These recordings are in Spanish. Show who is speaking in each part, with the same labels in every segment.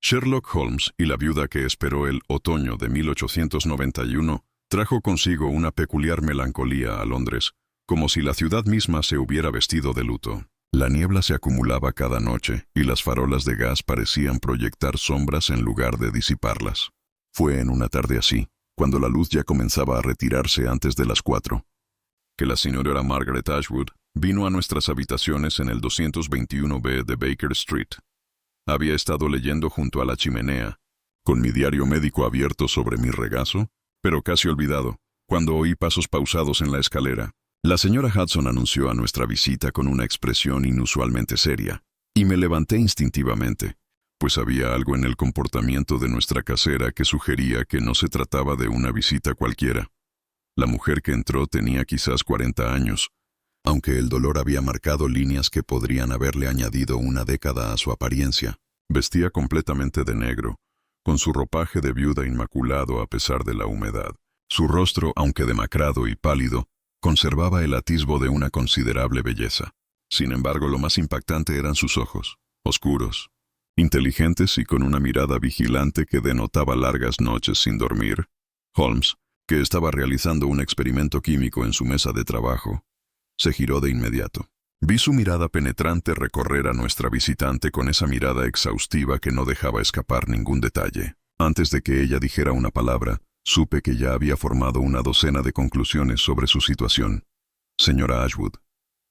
Speaker 1: Sherlock Holmes y la viuda que esperó el otoño de 1891 trajo consigo una peculiar melancolía a Londres, como si la ciudad misma se hubiera vestido de luto. La niebla se acumulaba cada noche y las farolas de gas parecían proyectar sombras en lugar de disiparlas. Fue en una tarde así, cuando la luz ya comenzaba a retirarse antes de las 4, que la señora Margaret Ashwood vino a nuestras habitaciones en el 221B de Baker Street. Había estado leyendo junto a la chimenea, con mi diario médico abierto sobre mi regazo, pero casi olvidado, cuando oí pasos pausados en la escalera. La señora Hudson anunció a nuestra visita con una expresión inusualmente seria, y me levanté instintivamente, pues había algo en el comportamiento de nuestra casera que sugería que no se trataba de una visita cualquiera. La mujer que entró tenía quizás 40 años, aunque el dolor había marcado líneas que podrían haberle añadido una década a su apariencia. Vestía completamente de negro, con su ropaje de viuda inmaculado a pesar de la humedad. Su rostro, aunque demacrado y pálido, conservaba el atisbo de una considerable belleza. Sin embargo, lo más impactante eran sus ojos, oscuros, inteligentes y con una mirada vigilante que denotaba largas noches sin dormir. Holmes, que estaba realizando un experimento químico en su mesa de trabajo, se giró de inmediato. Vi su mirada penetrante recorrer a nuestra visitante con esa mirada exhaustiva que no dejaba escapar ningún detalle. Antes de que ella dijera una palabra, supe que ya había formado una docena de conclusiones sobre su situación. «Señora Ashwood»,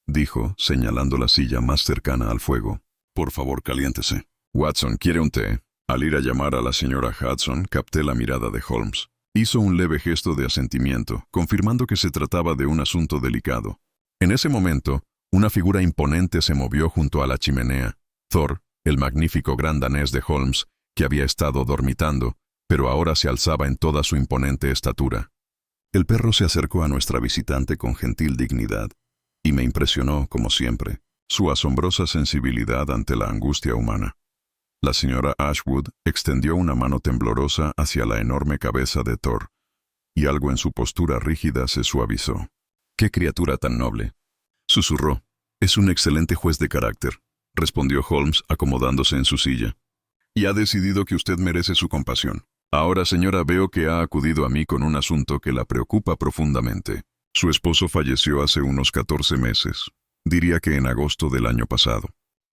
Speaker 1: dijo, señalando la silla más cercana al fuego, «por favor, caliéntese. Watson, ¿quiere un té?» Al ir a llamar a la señora Hudson, capté la mirada de Holmes. Hizo un leve gesto de asentimiento, confirmando que se trataba de un asunto delicado. En ese momento, una figura imponente se movió junto a la chimenea. Thor, el magnífico gran danés de Holmes, que había estado dormitando, pero ahora se alzaba en toda su imponente estatura. El perro se acercó a nuestra visitante con gentil dignidad, y me impresionó, como siempre, su asombrosa sensibilidad ante la angustia humana. La señora Ashwood extendió una mano temblorosa hacia la enorme cabeza de Thor, y algo en su postura rígida se suavizó. «¡Qué criatura tan noble!», susurró. «Es un excelente juez de carácter», respondió Holmes acomodándose en su silla. «Y ha decidido que usted merece su compasión. Ahora, señora, veo que ha acudido a mí con un asunto que la preocupa profundamente. Su esposo falleció hace unos 14 meses, diría que en agosto del año pasado.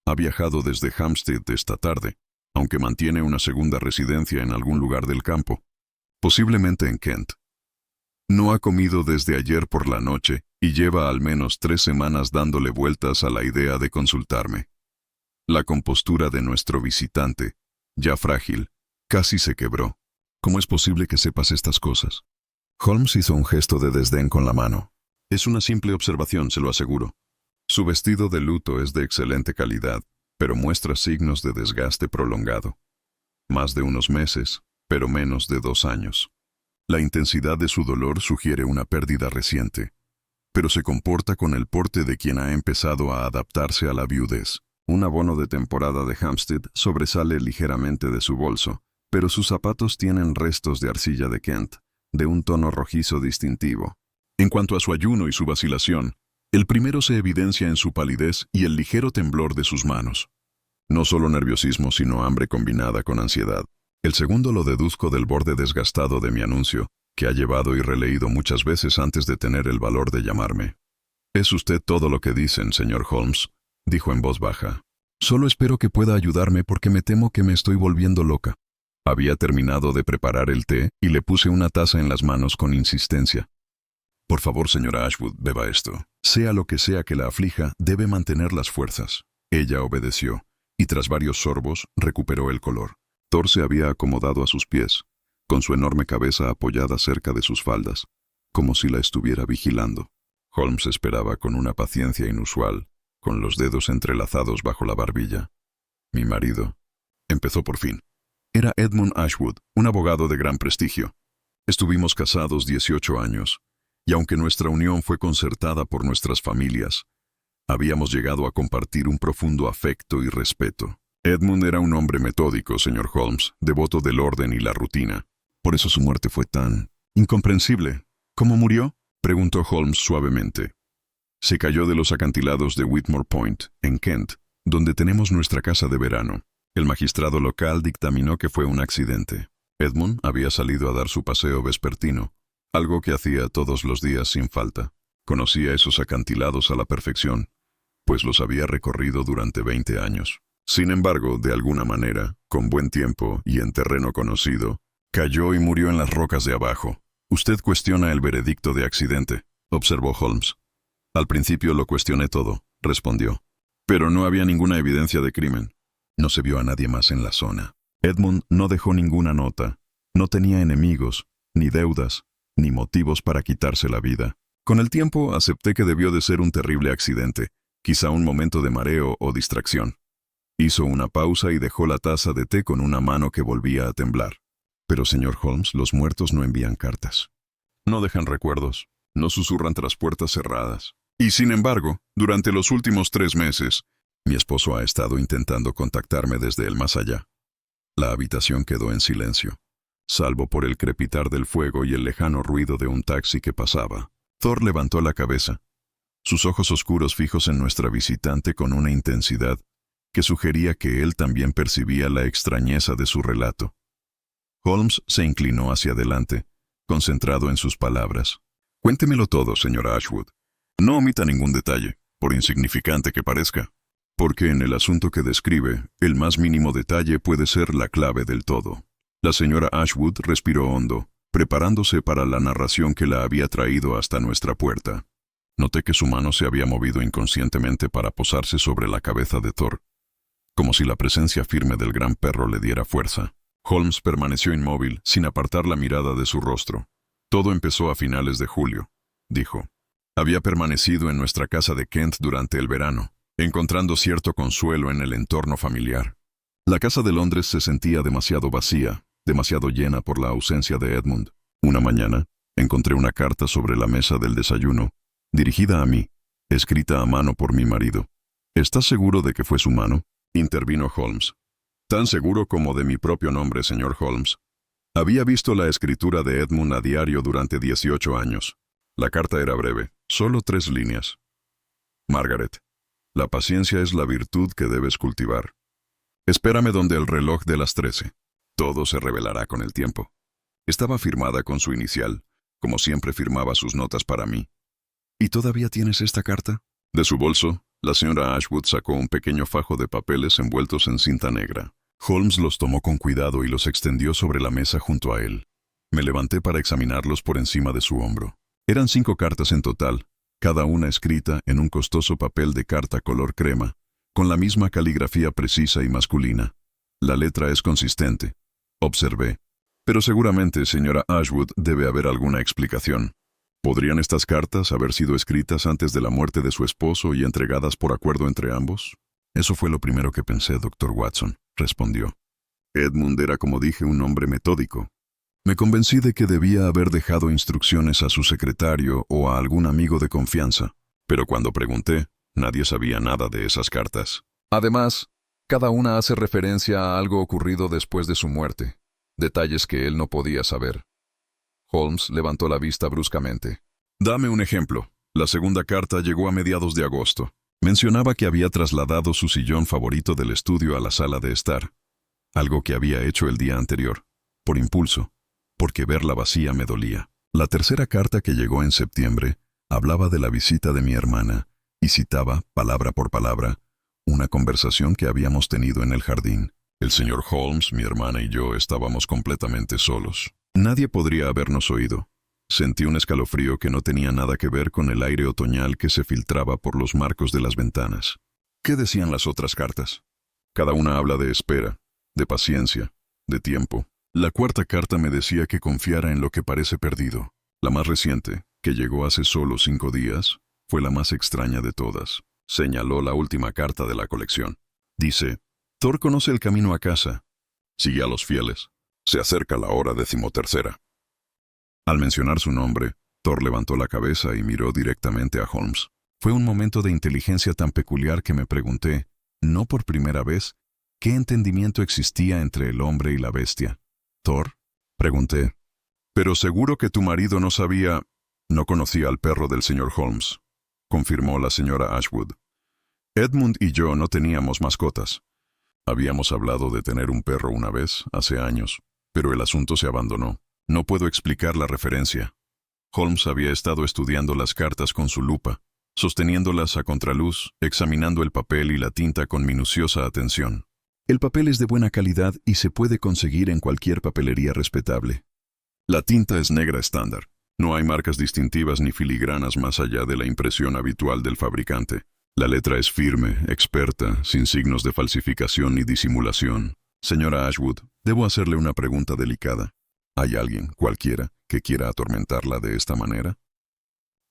Speaker 1: Ha viajado desde Hampstead esta tarde, aunque mantiene una segunda residencia en algún lugar del campo, posiblemente en Kent. No ha comido desde ayer por la noche y lleva al menos 3 semanas dándole vueltas a la idea de consultarme». La compostura de nuestro visitante, ya frágil, casi se quebró. «¿Cómo es posible que sepas estas cosas?» Holmes hizo un gesto de desdén con la mano. «Es una simple observación, se lo aseguro. Su vestido de luto es de excelente calidad, pero muestra signos de desgaste prolongado. Más de unos meses, pero menos de 2 años. La intensidad de su dolor sugiere una pérdida reciente, pero se comporta con el porte de quien ha empezado a adaptarse a la viudez. Un abono de temporada de Hampstead sobresale ligeramente de su bolso, pero sus zapatos tienen restos de arcilla de Kent, de un tono rojizo distintivo. En cuanto a su ayuno y su vacilación, el primero se evidencia en su palidez y el ligero temblor de sus manos. No solo nerviosismo, sino hambre combinada con ansiedad. El segundo lo deduzco del borde desgastado de mi anuncio, que ha llevado y releído muchas veces antes de tener el valor de llamarme. «Es usted todo lo que dicen, señor Holmes», dijo en voz baja. «Solo espero que pueda ayudarme porque me temo que me estoy volviendo loca». Había terminado de preparar el té y le puse una taza en las manos con insistencia. «Por favor, señora Ashwood, beba esto. Sea lo que sea que la aflija, debe mantener las fuerzas». Ella obedeció, y tras varios sorbos recuperó el color. Thor se había acomodado a sus pies, con su enorme cabeza apoyada cerca de sus faldas, como si la estuviera vigilando. Holmes esperaba con una paciencia inusual, con los dedos entrelazados bajo la barbilla. «Mi marido», empezó por fin. Era Edmund Ashwood, un abogado de gran prestigio. Estuvimos casados 18 años, y aunque nuestra unión fue concertada por nuestras familias, habíamos llegado a compartir un profundo afecto y respeto. Edmund era un hombre metódico, señor Holmes, devoto del orden y la rutina. Por eso su muerte fue tan incomprensible. «¿Cómo murió?», preguntó Holmes suavemente. «Se cayó de los acantilados de Whitmore Point, en Kent, donde tenemos nuestra casa de verano. El magistrado local dictaminó que fue un accidente. Edmund había salido a dar su paseo vespertino, algo que hacía todos los días sin falta. Conocía esos acantilados a la perfección, pues los había recorrido durante 20 años. Sin embargo, de alguna manera, con buen tiempo y en terreno conocido, cayó y murió en las rocas de abajo. Usted cuestiona el veredicto de accidente, observó Holmes. Al principio lo cuestioné todo, respondió. Pero no había ninguna evidencia de crimen. No se vio a nadie más en la zona. Edmund no dejó ninguna nota. No tenía enemigos, ni deudas, ni motivos para quitarse la vida. Con el tiempo acepté que debió de ser un terrible accidente, quizá un momento de mareo o distracción. Hizo una pausa y dejó la taza de té con una mano que volvía a temblar. Pero, señor Holmes, los muertos no envían cartas. No dejan recuerdos, no susurran tras puertas cerradas. Y sin embargo, durante los últimos 3 meses, mi esposo ha estado intentando contactarme desde el más allá. La habitación quedó en silencio, salvo por el crepitar del fuego y el lejano ruido de un taxi que pasaba. Thor levantó la cabeza, sus ojos oscuros fijos en nuestra visitante con una intensidad que sugería que él también percibía la extrañeza de su relato. Holmes se inclinó hacia adelante, concentrado en sus palabras. Cuéntemelo todo, señora Ashwood. No omita ningún detalle, por insignificante que parezca, porque en el asunto que describe, el más mínimo detalle puede ser la clave del todo. La señora Ashwood respiró hondo, preparándose para la narración que la había traído hasta nuestra puerta. Noté que su mano se había movido inconscientemente para posarse sobre la cabeza de Thor, como si la presencia firme del gran perro le diera fuerza. Holmes permaneció inmóvil, sin apartar la mirada de su rostro. Todo empezó a finales de julio, dijo. Había permanecido en nuestra casa de Kent durante el verano, encontrando cierto consuelo en el entorno familiar. La casa de Londres se sentía demasiado vacía, demasiado llena por la ausencia de Edmund. Una mañana, encontré una carta sobre la mesa del desayuno, dirigida a mí, escrita a mano por mi marido. ¿Estás seguro de que fue su mano?, intervino Holmes. Tan seguro como de mi propio nombre, señor Holmes. Había visto la escritura de Edmund a diario durante 18 años. La carta era breve, solo 3 líneas. Margaret, la paciencia es la virtud que debes cultivar. Espérame donde el reloj de las 13. Todo se revelará con el tiempo. Estaba firmada con su inicial, como siempre firmaba sus notas para mí. ¿Y todavía tienes esta carta? De su bolso, la señora Ashwood sacó un pequeño fajo de papeles envueltos en cinta negra. Holmes los tomó con cuidado y los extendió sobre la mesa junto a él. Me levanté para examinarlos por encima de su hombro. Eran 5 cartas en total, cada una escrita en un costoso papel de carta color crema, con la misma caligrafía precisa y masculina. La letra es consistente, observé. Pero seguramente, señora Ashwood, debe haber alguna explicación. ¿Podrían estas cartas haber sido escritas antes de la muerte de su esposo y entregadas por acuerdo entre ambos? Eso fue lo primero que pensé, doctor Watson, respondió. Edmund era, como dije, un hombre metódico. Me convencí de que debía haber dejado instrucciones a su secretario o a algún amigo de confianza, pero cuando pregunté, nadie sabía nada de esas cartas. Además, cada una hace referencia a algo ocurrido después de su muerte, detalles que él no podía saber. Holmes levantó la vista bruscamente. Dame un ejemplo. La segunda carta llegó a mediados de agosto. Mencionaba que había trasladado su sillón favorito del estudio a la sala de estar, algo que había hecho el día anterior, por impulso, porque verla vacía me dolía. La tercera carta, que llegó en septiembre, hablaba de la visita de mi hermana y citaba, palabra por palabra, una conversación que habíamos tenido en el jardín. El señor Holmes, mi hermana y yo estábamos completamente solos. Nadie podría habernos oído. Sentí un escalofrío que no tenía nada que ver con el aire otoñal que se filtraba por los marcos de las ventanas. ¿Qué decían las otras cartas? Cada una habla de espera, de paciencia, de tiempo. La cuarta carta me decía que confiara en lo que parece perdido. La más reciente, que llegó hace solo 5 días, fue la más extraña de todas. Señaló la última carta de la colección. Dice, Thor conoce el camino a casa. Sigue a los fieles. Se acerca la hora 13ª. Al mencionar su nombre, Thor levantó la cabeza y miró directamente a Holmes. Fue un momento de inteligencia tan peculiar que me pregunté, no por primera vez, ¿qué entendimiento existía entre el hombre y la bestia? ¿Thor? Pregunté. Pero seguro que tu marido no sabía... No conocía al perro del señor Holmes, confirmó la señora Ashwood. Edmund y yo no teníamos mascotas. Habíamos hablado de tener un perro una vez, hace años, pero el asunto se abandonó. No puedo explicar la referencia. Holmes había estado estudiando las cartas con su lupa, sosteniéndolas a contraluz, examinando el papel y la tinta con minuciosa atención. El papel es de buena calidad y se puede conseguir en cualquier papelería respetable. La tinta es negra estándar. No hay marcas distintivas ni filigranas más allá de la impresión habitual del fabricante. La letra es firme, experta, sin signos de falsificación ni disimulación. Señora Ashwood, debo hacerle una pregunta delicada. ¿Hay alguien, cualquiera, que quiera atormentarla de esta manera?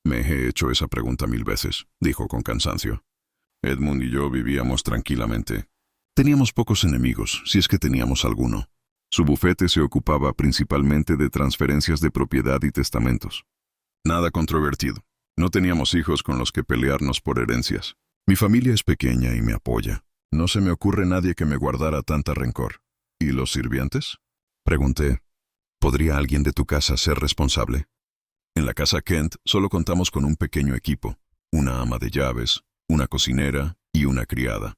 Speaker 1: Me he hecho esa pregunta 1000 veces, dijo con cansancio. Edmund y yo vivíamos tranquilamente. Teníamos pocos enemigos, si es que teníamos alguno. Su bufete se ocupaba principalmente de transferencias de propiedad y testamentos. Nada controvertido. No teníamos hijos con los que pelearnos por herencias. Mi familia es pequeña y me apoya. No se me ocurre nadie que me guardara tanta rencor. ¿Y los sirvientes? Pregunté. ¿Podría alguien de tu casa ser responsable? En la casa Kent solo contamos con un pequeño equipo. Una ama de llaves, una cocinera y una criada.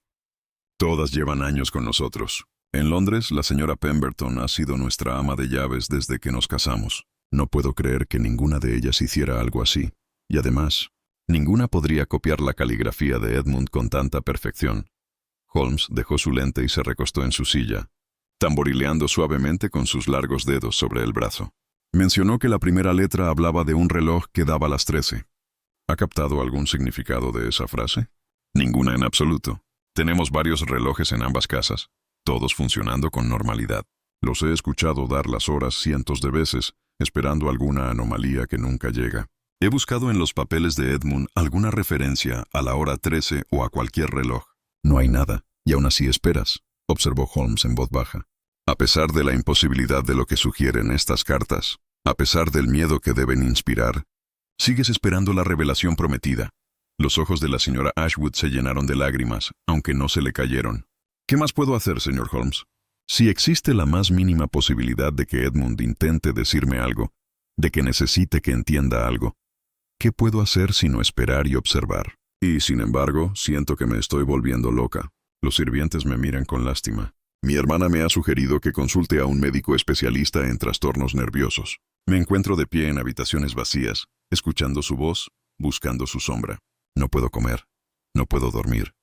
Speaker 1: Todas llevan años con nosotros. En Londres, la señora Pemberton ha sido nuestra ama de llaves desde que nos casamos. No puedo creer que ninguna de ellas hiciera algo así. Y además, ninguna podría copiar la caligrafía de Edmund con tanta perfección. Holmes dejó su lente y se recostó en su silla, tamborileando suavemente con sus largos dedos sobre el brazo. Mencionó que la primera letra hablaba de un reloj que daba las 13. ¿Ha captado algún significado de esa frase? Ninguna en absoluto. Tenemos varios relojes en ambas casas, todos funcionando con normalidad. Los he escuchado dar las horas cientos de veces, esperando alguna anomalía que nunca llega. He buscado en los papeles de Edmund alguna referencia a la hora 13 o a cualquier reloj. No hay nada, y aún así esperas, observó Holmes en voz baja. A pesar de la imposibilidad de lo que sugieren estas cartas, a pesar del miedo que deben inspirar, sigues esperando la revelación prometida. Los ojos de la señora Ashwood se llenaron de lágrimas, aunque no se le cayeron. ¿Qué más puedo hacer, señor Holmes? Si existe la más mínima posibilidad de que Edmund intente decirme algo, de que necesite que entienda algo, ¿qué puedo hacer sino esperar y observar? Y, sin embargo, siento que me estoy volviendo loca. Los sirvientes me miran con lástima. Mi hermana me ha sugerido que consulte a un médico especialista en trastornos nerviosos. Me encuentro de pie en habitaciones vacías, escuchando su voz, buscando su sombra. No puedo comer, no puedo dormir,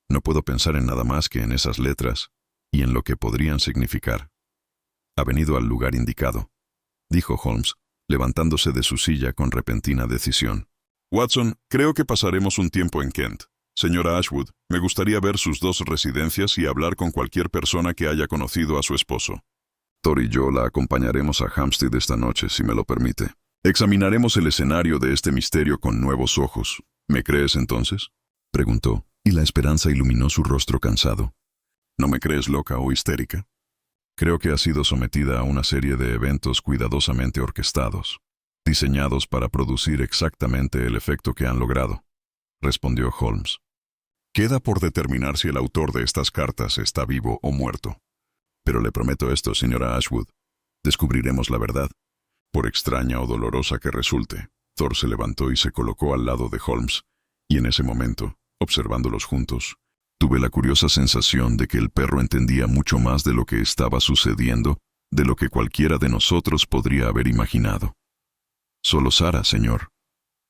Speaker 1: no puedo pensar en nada más que en esas letras y en lo que podrían significar. Ha venido al lugar indicado, dijo Holmes, levantándose de su silla con repentina decisión. Watson, creo que pasaremos un tiempo en Kent. Señora Ashwood, me gustaría ver sus dos residencias y hablar con cualquier persona que haya conocido a su esposo. Thor y yo la acompañaremos a Hampstead esta noche, si me lo permite. Examinaremos el escenario de este misterio con nuevos ojos. ¿Me crees entonces? Preguntó, y la esperanza iluminó su rostro cansado. ¿No me crees loca o histérica? Creo que ha sido sometida a una serie de eventos cuidadosamente orquestados, diseñados para producir exactamente el efecto que han logrado, respondió Holmes. Queda por determinar si el autor de estas cartas está vivo o muerto. Pero le prometo esto, señora Ashwood. Descubriremos la verdad. Por extraña o dolorosa que resulte, Thor se levantó y se colocó al lado de Holmes, y en ese momento, observándolos juntos, tuve la curiosa sensación de que el perro entendía mucho más de lo que estaba sucediendo de lo que cualquiera de nosotros podría haber imaginado. Solo Sarah, señor.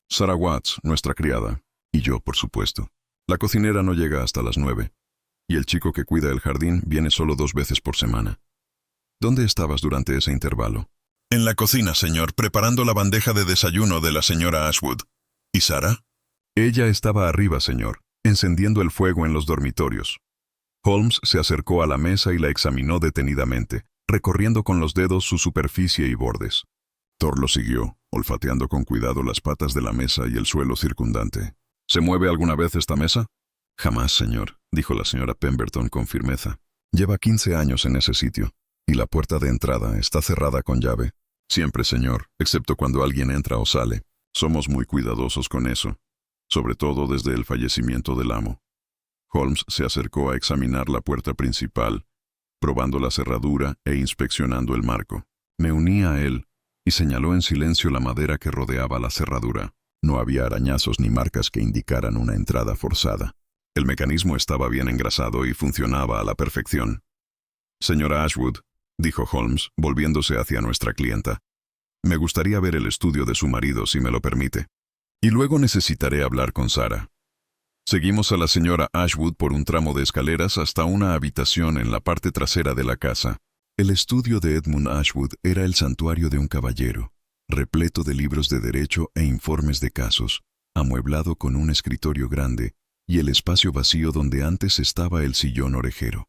Speaker 1: Sarah Watts, nuestra criada, y yo, por supuesto. La cocinera no llega hasta las 9, y el chico que cuida el jardín viene solo 2 veces por semana. ¿Dónde estabas durante ese intervalo? En la cocina, señor, preparando la bandeja de desayuno de la señora Ashwood. ¿Y Sarah? Ella estaba arriba, señor, encendiendo el fuego en los dormitorios. Holmes se acercó a la mesa y la examinó detenidamente, recorriendo con los dedos su superficie y bordes. Thor lo siguió, olfateando con cuidado las patas de la mesa y el suelo circundante. ¿Se mueve alguna vez esta mesa? Jamás, señor, dijo la señora Pemberton con firmeza. Lleva 15 años en ese sitio, y la puerta de entrada está cerrada con llave. Siempre, señor, excepto cuando alguien entra o sale. Somos muy cuidadosos con eso, sobre todo desde el fallecimiento del amo. Holmes se acercó a examinar la puerta principal, probando la cerradura e inspeccionando el marco. Me uní a él y señaló en silencio la madera que rodeaba la cerradura. No había arañazos ni marcas que indicaran una entrada forzada. El mecanismo estaba bien engrasado y funcionaba a la perfección. Señora Ashwood, dijo Holmes, volviéndose hacia nuestra clienta. Me gustaría ver el estudio de su marido, si me lo permite. Y luego necesitaré hablar con Sara. Seguimos a la señora Ashwood por un tramo de escaleras hasta una habitación en la parte trasera de la casa. El estudio de Edmund Ashwood era el santuario de un caballero, repleto de libros de derecho e informes de casos, amueblado con un escritorio grande y el espacio vacío donde antes estaba el sillón orejero.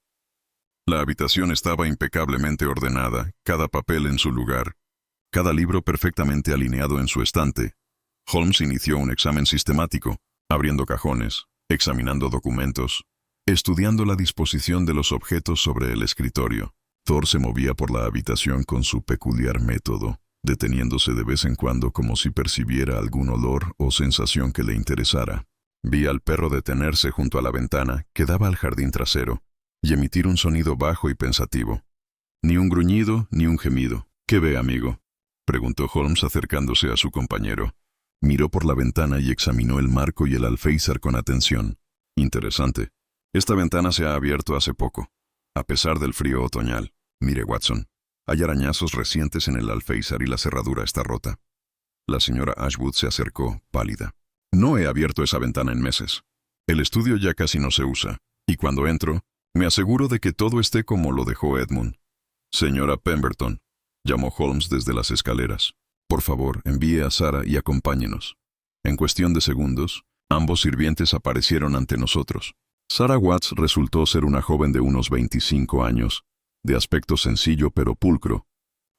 Speaker 1: La habitación estaba impecablemente ordenada, cada papel en su lugar, cada libro perfectamente alineado en su estante. Holmes inició un examen sistemático, abriendo cajones, examinando documentos, estudiando la disposición de los objetos sobre el escritorio. Thor se movía por la habitación con su peculiar método, deteniéndose de vez en cuando como si percibiera algún olor o sensación que le interesara. Vi al perro detenerse junto a la ventana que daba al jardín trasero y emitir un sonido bajo y pensativo. Ni un gruñido ni un gemido. ¿Qué ve, amigo?, preguntó Holmes acercándose a su compañero. Miró por la ventana y examinó el marco y el alféizar con atención. Interesante. Esta ventana se ha abierto hace poco, a pesar del frío otoñal. Mire, Watson, hay arañazos recientes en el alféizar y la cerradura está rota. La señora Ashwood se acercó, pálida. No he abierto esa ventana en meses. El estudio ya casi no se usa, y cuando entro, me aseguro de que todo esté como lo dejó Edmund. Señora Pemberton, llamó Holmes desde las escaleras. Por favor, envíe a Sara y acompáñenos. En cuestión de segundos, ambos sirvientes aparecieron ante nosotros. Sara Watts resultó ser una joven de unos 25 años, de aspecto sencillo pero pulcro,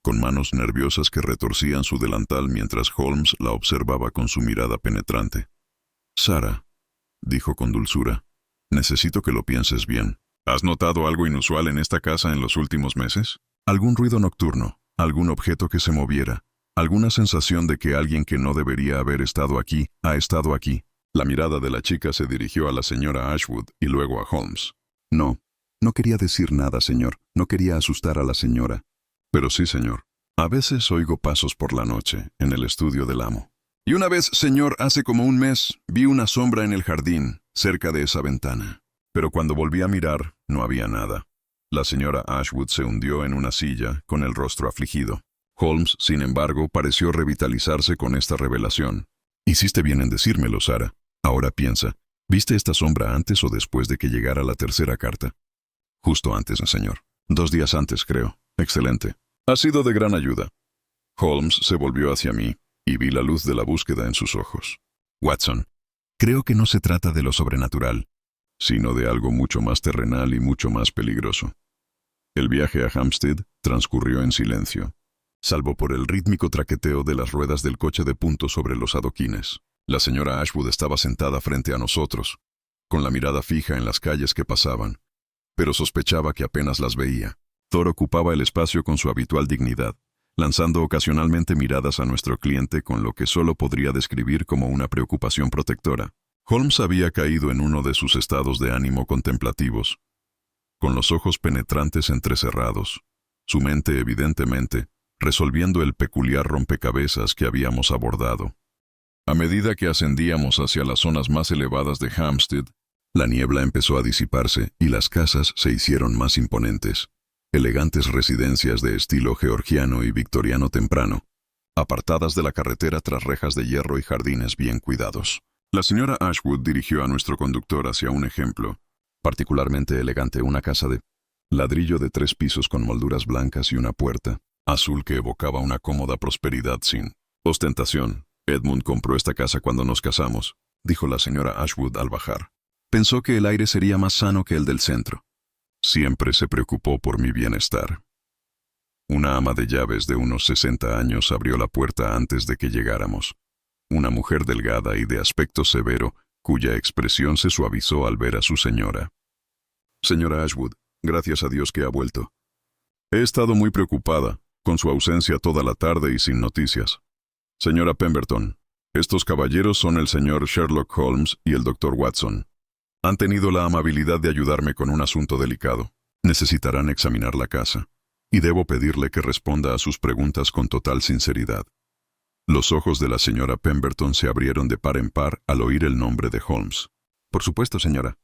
Speaker 1: con manos nerviosas que retorcían su delantal mientras Holmes la observaba con su mirada penetrante. Sara, dijo con dulzura, necesito que lo pienses bien. ¿Has notado algo inusual en esta casa en los últimos meses? ¿Algún ruido nocturno? ¿Algún objeto que se moviera? ¿Alguna sensación de que alguien que no debería haber estado aquí, ha estado aquí? La mirada de la chica se dirigió a la señora Ashwood y luego a Holmes. No quería decir nada, señor. No quería asustar a la señora. Pero sí, señor. A veces oigo pasos por la noche, en el estudio del amo. Y una vez, señor, hace como un mes, vi una sombra en el jardín, cerca de esa ventana. Pero cuando volví a mirar, no había nada. La señora Ashwood se hundió en una silla, con el rostro afligido. Holmes, sin embargo, pareció revitalizarse con esta revelación. Hiciste bien en decírmelo, Sara. Ahora piensa, ¿viste esta sombra antes o después de que llegara la tercera carta? Justo antes, señor. 2 días antes, creo. Excelente. Ha sido de gran ayuda. Holmes se volvió hacia mí y vi la luz de la búsqueda en sus ojos. Watson, creo que no se trata de lo sobrenatural, sino de algo mucho más terrenal y mucho más peligroso. El viaje a Hampstead transcurrió en silencio, salvo por el rítmico traqueteo de las ruedas del coche de punto sobre los adoquines. La señora Ashwood estaba sentada frente a nosotros, con la mirada fija en las calles que pasaban, pero sospechaba que apenas las veía. Thor ocupaba el espacio con su habitual dignidad, lanzando ocasionalmente miradas a nuestro cliente con lo que solo podría describir como una preocupación protectora. Holmes había caído en uno de sus estados de ánimo contemplativos, con los ojos penetrantes entrecerrados, su mente evidentemente resolviendo el peculiar rompecabezas que habíamos abordado. A medida que ascendíamos hacia las zonas más elevadas de Hampstead, la niebla empezó a disiparse y las casas se hicieron más imponentes. Elegantes residencias de estilo georgiano y victoriano temprano, apartadas de la carretera tras rejas de hierro y jardines bien cuidados. La señora Ashwood dirigió a nuestro conductor hacia un ejemplo, particularmente elegante, una casa de ladrillo de 3 pisos con molduras blancas y una puerta azul que evocaba una cómoda prosperidad sin ostentación. Edmund compró esta casa cuando nos casamos, dijo la señora Ashwood al bajar. Pensó que el aire sería más sano que el del centro. Siempre se preocupó por mi bienestar. Una ama de llaves de unos 60 años abrió la puerta antes de que llegáramos. Una mujer delgada y de aspecto severo, cuya expresión se suavizó al ver a su señora. Señora Ashwood, gracias a Dios que ha vuelto. He estado muy preocupada, con su ausencia toda la tarde y sin noticias. Señora Pemberton, estos caballeros son el señor Sherlock Holmes y el doctor Watson. Han tenido la amabilidad de ayudarme con un asunto delicado. Necesitarán examinar la casa, y debo pedirle que responda a sus preguntas con total sinceridad. Los ojos de la señora Pemberton se abrieron de par en par al oír el nombre de Holmes. Por supuesto, señora.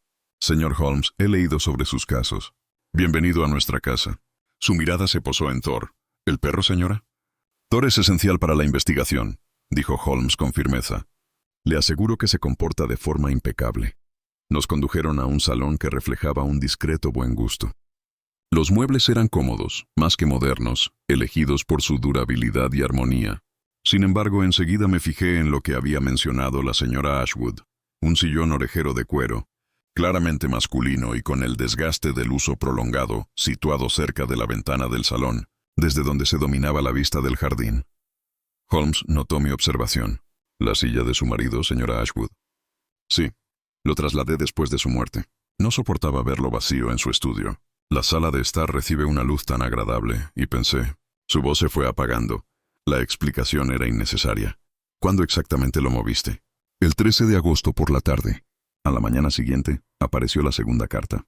Speaker 1: Señor Holmes, he leído sobre sus casos. Bienvenido a nuestra casa. Su mirada se posó en Thor. ¿El perro, señora? Thor es esencial para la investigación, dijo Holmes con firmeza. Le aseguro que se comporta de forma impecable. Nos condujeron a un salón que reflejaba un discreto buen gusto. Los muebles eran cómodos, más que modernos, elegidos por su durabilidad y armonía. Sin embargo, enseguida me fijé en lo que había mencionado la señora Ashwood, un sillón orejero de cuero, claramente masculino y con el desgaste del uso prolongado, situado cerca de la ventana del salón, desde donde se dominaba la vista del jardín. Holmes notó mi observación. ¿La silla de su marido, señora Ashwood? Sí, lo trasladé después de su muerte. No soportaba verlo vacío en su estudio. La sala de estar recibe una luz tan agradable, y pensé. Su voz se fue apagando. La explicación era innecesaria. ¿Cuándo exactamente lo moviste? El 13 de agosto por la tarde. A la mañana siguiente, apareció la segunda carta.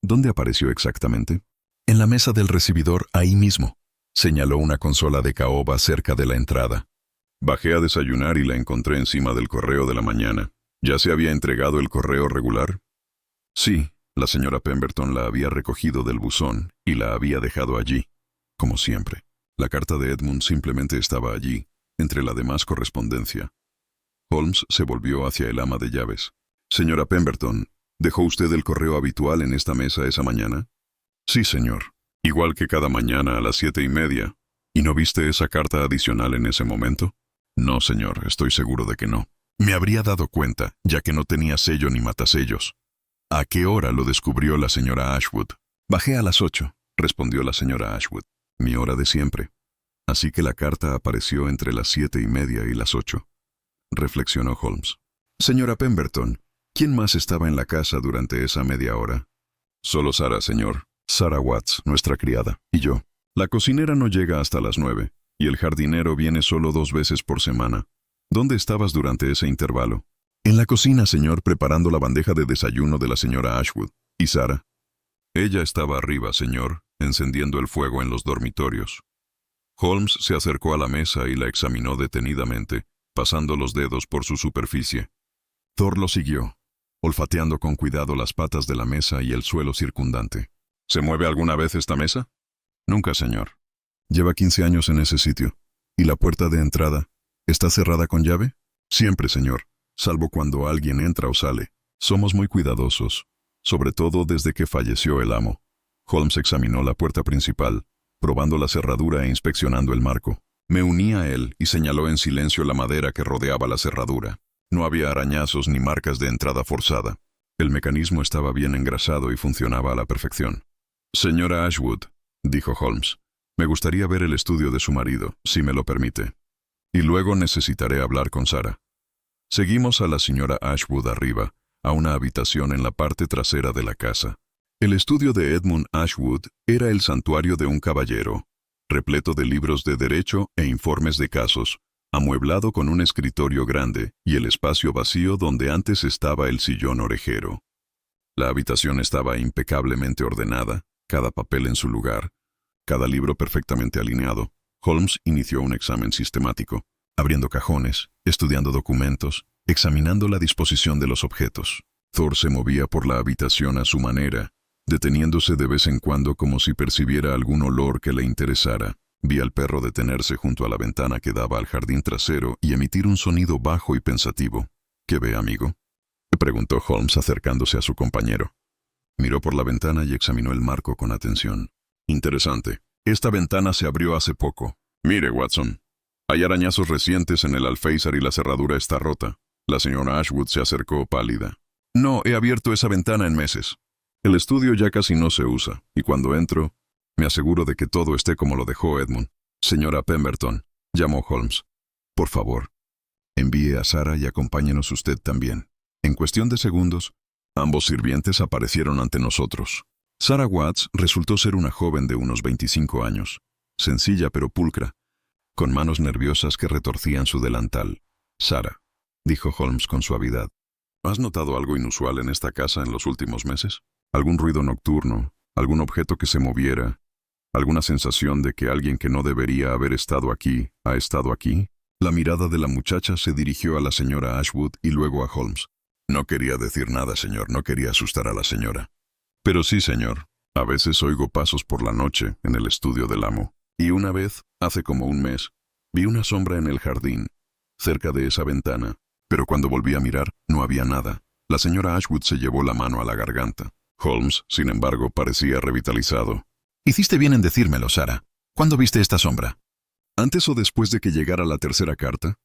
Speaker 1: ¿Dónde apareció exactamente? En la mesa del recibidor, ahí mismo. Señaló una consola de caoba cerca de la entrada. Bajé a desayunar y la encontré encima del correo de la mañana. ¿Ya se había entregado el correo regular? Sí, la señora Pemberton la había recogido del buzón y la había dejado allí, como siempre. La carta de Edmund simplemente estaba allí, entre la demás correspondencia. Holmes se volvió hacia el ama de llaves. Señora Pemberton, ¿dejó usted el correo habitual en esta mesa esa mañana? Sí, señor. Igual que cada mañana a las 7:30. ¿Y no viste esa carta adicional en ese momento? No, señor, estoy seguro de que no. Me habría dado cuenta, ya que no tenía sello ni matasellos. ¿A qué hora lo descubrió la señora Ashwood? Bajé a las 8, respondió la señora Ashwood. Mi hora de siempre. Así que la carta apareció entre las 7:30 y las 8. Reflexionó Holmes. Señora Pemberton, ¿quién más estaba en la casa durante esa media hora? Solo Sara, señor. Sara Watts, nuestra criada, y yo. La cocinera no llega hasta las 9, y el jardinero viene solo 2 veces por semana. ¿Dónde estabas durante ese intervalo? En la cocina, señor, preparando la bandeja de desayuno de la señora Ashwood. ¿Y Sara? Ella estaba arriba, señor, encendiendo el fuego en los dormitorios. Holmes se acercó a la mesa y la examinó detenidamente, pasando los dedos por su superficie. Thor lo siguió, olfateando con cuidado las patas de la mesa y el suelo circundante. ¿Se mueve alguna vez esta mesa? Nunca, señor. Lleva 15 años en ese sitio. ¿Y la puerta de entrada está cerrada con llave? Siempre, señor, salvo cuando alguien entra o sale. Somos muy cuidadosos, sobre todo desde que falleció el amo. Holmes examinó la puerta principal, probando la cerradura e inspeccionando el marco. Me uní a él y señaló en silencio la madera que rodeaba la cerradura. No había arañazos ni marcas de entrada forzada. El mecanismo estaba bien engrasado y funcionaba a la perfección. Señora Ashwood, dijo Holmes, me gustaría ver el estudio de su marido, si me lo permite. Y luego necesitaré hablar con Sara. Seguimos a la señora Ashwood arriba, a una habitación en la parte trasera de la casa. El estudio de Edmund Ashwood era el santuario de un caballero, repleto de libros de derecho e informes de casos, amueblado con un escritorio grande y el espacio vacío donde antes estaba el sillón orejero. La habitación estaba impecablemente ordenada, cada papel en su lugar, cada libro perfectamente alineado. Holmes inició un examen sistemático, abriendo cajones, estudiando documentos, examinando la disposición de los objetos. Thor se movía por la habitación a su manera, deteniéndose de vez en cuando como si percibiera algún olor que le interesara. Vi al perro detenerse junto a la ventana que daba al jardín trasero y emitir un sonido bajo y pensativo. ¿Qué ve, amigo?, le preguntó Holmes acercándose a su compañero. Miró por la ventana y examinó el marco con atención. Interesante. Esta ventana se abrió hace poco. Mire, Watson. Hay arañazos recientes en el alféizar y la cerradura está rota. La señora Ashwood se acercó pálida. No, he abierto esa ventana en meses. El estudio ya casi no se usa, y cuando entro, me aseguro de que todo esté como lo dejó Edmund. Señora Pemberton, llamó Holmes. Por favor, envíe a Sara y acompáñenos usted también. En cuestión de segundos, ambos sirvientes aparecieron ante nosotros. Sara Watts resultó ser una joven de unos 25 años, sencilla pero pulcra, con manos nerviosas que retorcían su delantal. Sara, dijo Holmes con suavidad, ¿has notado algo inusual en esta casa en los últimos meses? ¿Algún ruido nocturno? ¿Algún objeto que se moviera? ¿Alguna sensación de que alguien que no debería haber estado aquí ha estado aquí? La mirada de la muchacha se dirigió a la señora Ashwood y luego a Holmes. No quería decir nada, señor, no quería asustar a la señora. Pero sí, señor. A veces oigo pasos por la noche en el estudio del amo. Y una vez, hace como un mes, vi una sombra en el jardín, cerca de esa ventana. Pero cuando volví a mirar, no había nada. La señora Ashwood se llevó la mano a la garganta. Holmes, sin embargo, parecía revitalizado.
Speaker 2: Hiciste bien en decírmelo, Sarah. ¿Cuándo viste esta sombra?
Speaker 1: ¿Antes o después de que llegara la tercera carta?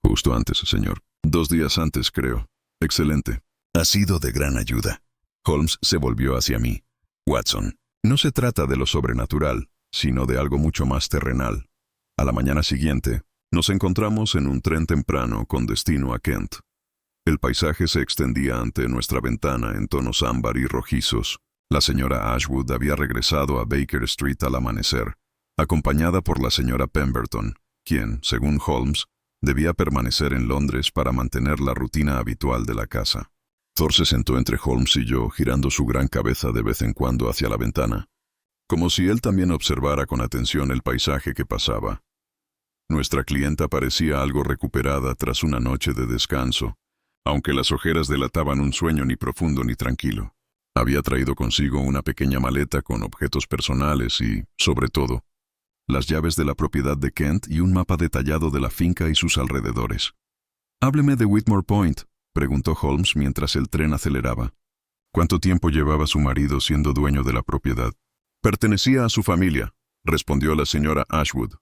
Speaker 1: Justo antes, señor. 2 días antes, creo. Excelente.
Speaker 2: Ha sido de gran ayuda.
Speaker 1: Holmes se volvió hacia mí. Watson, no se trata de lo sobrenatural, sino de algo mucho más terrenal. A la mañana siguiente, nos encontramos en un tren temprano con destino a Kent. El paisaje se extendía ante nuestra ventana en tonos ámbar y rojizos. La señora Ashwood había regresado a Baker Street al amanecer, acompañada por la señora Pemberton, quien, según Holmes, debía permanecer en Londres para mantener la rutina habitual de la casa. Thor se sentó entre Holmes y yo, girando su gran cabeza de vez en cuando hacia la ventana, como si él también observara con atención el paisaje que pasaba. Nuestra clienta parecía algo recuperada tras una noche de descanso, aunque las ojeras delataban un sueño ni profundo ni tranquilo. Había traído consigo una pequeña maleta con objetos personales y, sobre todo, las llaves de la propiedad de Kent y un mapa detallado de la finca y sus alrededores. «Hábleme de Whitmore Point», preguntó Holmes mientras el tren aceleraba. «¿Cuánto tiempo llevaba su marido siendo dueño de la propiedad?» «Pertenecía a su familia», respondió la señora Ashwood.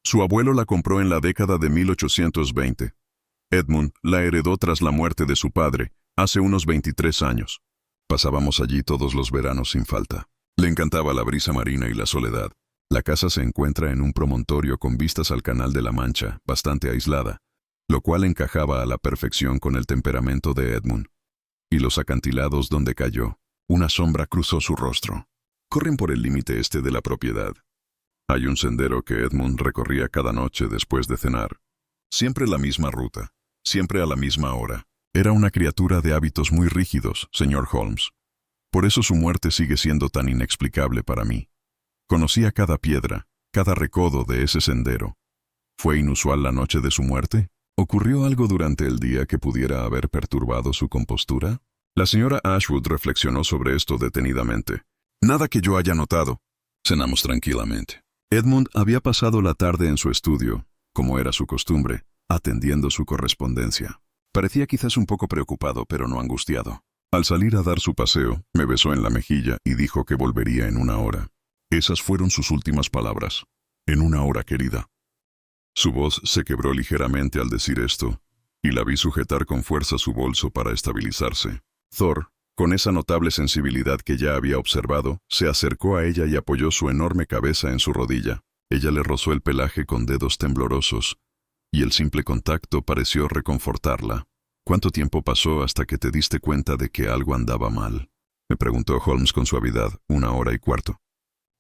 Speaker 1: «Su abuelo la compró en la década de 1820. Edmund la heredó tras la muerte de su padre, hace unos 23 años. Pasábamos allí todos los veranos sin falta. Le encantaba la brisa marina y la soledad. La casa se encuentra en un promontorio con vistas al Canal de la Mancha, bastante aislada, lo cual encajaba a la perfección con el temperamento de Edmund. Y los acantilados donde cayó, una sombra cruzó su rostro. Corren por el límite este de la propiedad. Hay un sendero que Edmund recorría cada noche después de cenar. Siempre la misma ruta, siempre a la misma hora. Era una criatura de hábitos muy rígidos, señor Holmes. Por eso su muerte sigue siendo tan inexplicable para mí. Conocía cada piedra, cada recodo de ese sendero. ¿Fue inusual la noche de su muerte? ¿Ocurrió algo durante el día que pudiera haber perturbado su compostura? La señora Ashwood reflexionó sobre esto detenidamente. Nada que yo haya notado. Cenamos tranquilamente. Edmund había pasado la tarde en su estudio, como era su costumbre, atendiendo su correspondencia. Parecía quizás un poco preocupado, pero no angustiado. Al salir a dar su paseo, me besó en la mejilla y dijo que volvería en 1 hora. Esas fueron sus últimas palabras. «En 1 hora, querida». Su voz se quebró ligeramente al decir esto, y la vi sujetar con fuerza su bolso para estabilizarse. Thor, con esa notable sensibilidad que ya había observado, se acercó a ella y apoyó su enorme cabeza en su rodilla. Ella le rozó el pelaje con dedos temblorosos, y el simple contacto pareció reconfortarla. «¿Cuánto tiempo pasó hasta que te diste cuenta de que algo andaba mal?», me preguntó Holmes con suavidad. 1 hora y cuarto.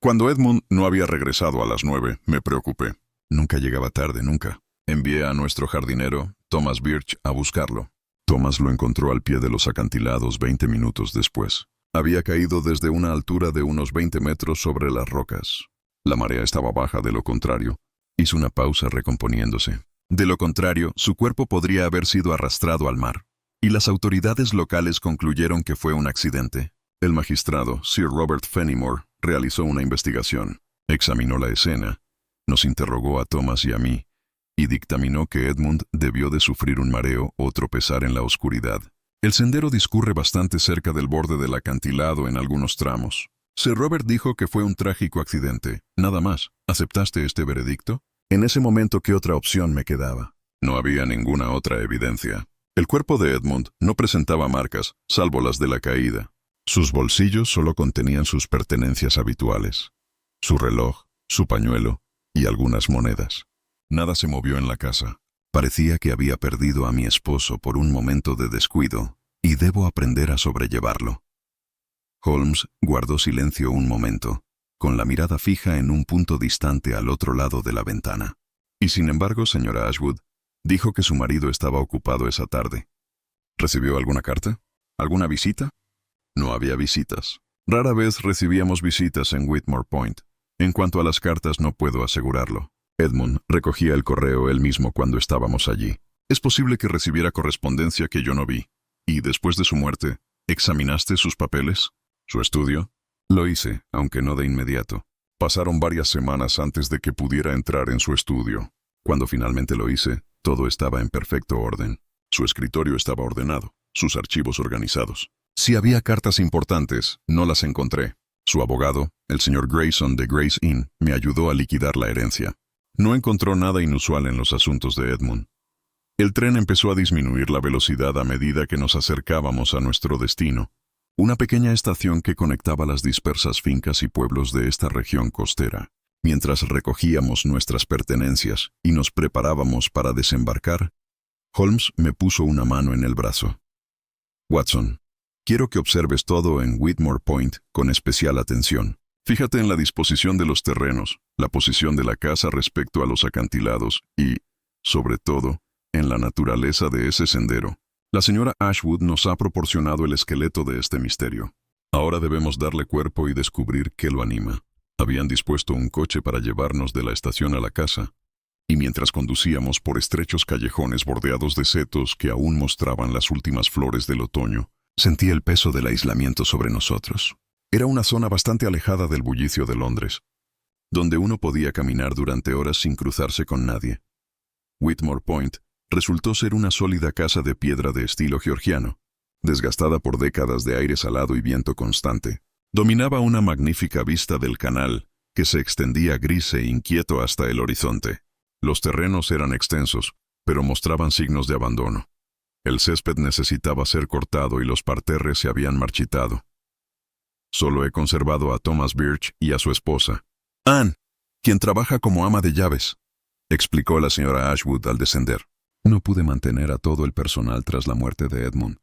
Speaker 1: Cuando Edmund no había regresado a las 9, me preocupé. Nunca llegaba tarde, nunca. Envié a nuestro jardinero, Thomas Birch, a buscarlo. Thomas lo encontró al pie de los acantilados 20 minutos después. Había caído desde una altura de unos 20 metros sobre las rocas. La marea estaba baja, de lo contrario. Hizo una pausa recomponiéndose. De lo contrario, su cuerpo podría haber sido arrastrado al mar. Y las autoridades locales concluyeron que fue un accidente. El magistrado, Sir Robert Fenimore, realizó una investigación. Examinó la escena. Nos interrogó a Thomas y a mí, y dictaminó que Edmund debió de sufrir un mareo o tropezar en la oscuridad. El sendero discurre bastante cerca del borde del acantilado en algunos tramos. Sir Robert dijo que fue un trágico accidente. Nada más. ¿Aceptaste este veredicto? En ese momento, ¿qué otra opción me quedaba? No había ninguna otra evidencia. El cuerpo de Edmund no presentaba marcas, salvo las de la caída. Sus bolsillos solo contenían sus pertenencias habituales. Su reloj, su pañuelo y algunas monedas. Nada se movió en la casa. Parecía que había perdido a mi esposo por un momento de descuido, y debo aprender a sobrellevarlo. Holmes guardó silencio un momento, con la mirada fija en un punto distante al otro lado de la ventana. Y sin embargo, señora Ashwood, dijo que su marido estaba ocupado esa tarde. ¿Recibió alguna carta? ¿Alguna visita? No había visitas. Rara vez recibíamos visitas en Whitmore Point. En cuanto a las cartas, no puedo asegurarlo. Edmund recogía el correo él mismo cuando estábamos allí. Es posible que recibiera correspondencia que yo no vi. ¿Y después de su muerte, examinaste sus papeles? ¿Su estudio? Lo hice, aunque no de inmediato. Pasaron varias semanas antes de que pudiera entrar en su estudio. Cuando finalmente lo hice, todo estaba en perfecto orden. Su escritorio estaba ordenado, sus archivos organizados. Si había cartas importantes, no las encontré. Su abogado, el señor Grayson de Gray's Inn, me ayudó a liquidar la herencia. No encontró nada inusual en los asuntos de Edmund. El tren empezó a disminuir la velocidad a medida que nos acercábamos a nuestro destino, una pequeña estación que conectaba las dispersas fincas y pueblos de esta región costera. Mientras recogíamos nuestras pertenencias y nos preparábamos para desembarcar, Holmes me puso una mano en el brazo. Watson, quiero que observes todo en Whitmore Point con especial atención. Fíjate en la disposición de los terrenos, la posición de la casa respecto a los acantilados y, sobre todo, en la naturaleza de ese sendero. La señora Ashwood nos ha proporcionado el esqueleto de este misterio. Ahora debemos darle cuerpo y descubrir qué lo anima. Habían dispuesto un coche para llevarnos de la estación a la casa, y mientras conducíamos por estrechos callejones bordeados de setos que aún mostraban las últimas flores del otoño, sentí el peso del aislamiento sobre nosotros. Era una zona bastante alejada del bullicio de Londres, donde uno podía caminar durante horas sin cruzarse con nadie. Whitmore Point resultó ser una sólida casa de piedra de estilo georgiano, desgastada por décadas de aire salado y viento constante. Dominaba una magnífica vista del canal, que se extendía gris e inquieto hasta el horizonte. Los terrenos eran extensos, pero mostraban signos de abandono. El césped necesitaba ser cortado y los parterres se habían marchitado. Solo he conservado a Thomas Birch y a su esposa, Anne, quien trabaja como ama de llaves, explicó la señora Ashwood al descender. No pude mantener a todo el personal tras la muerte de Edmund,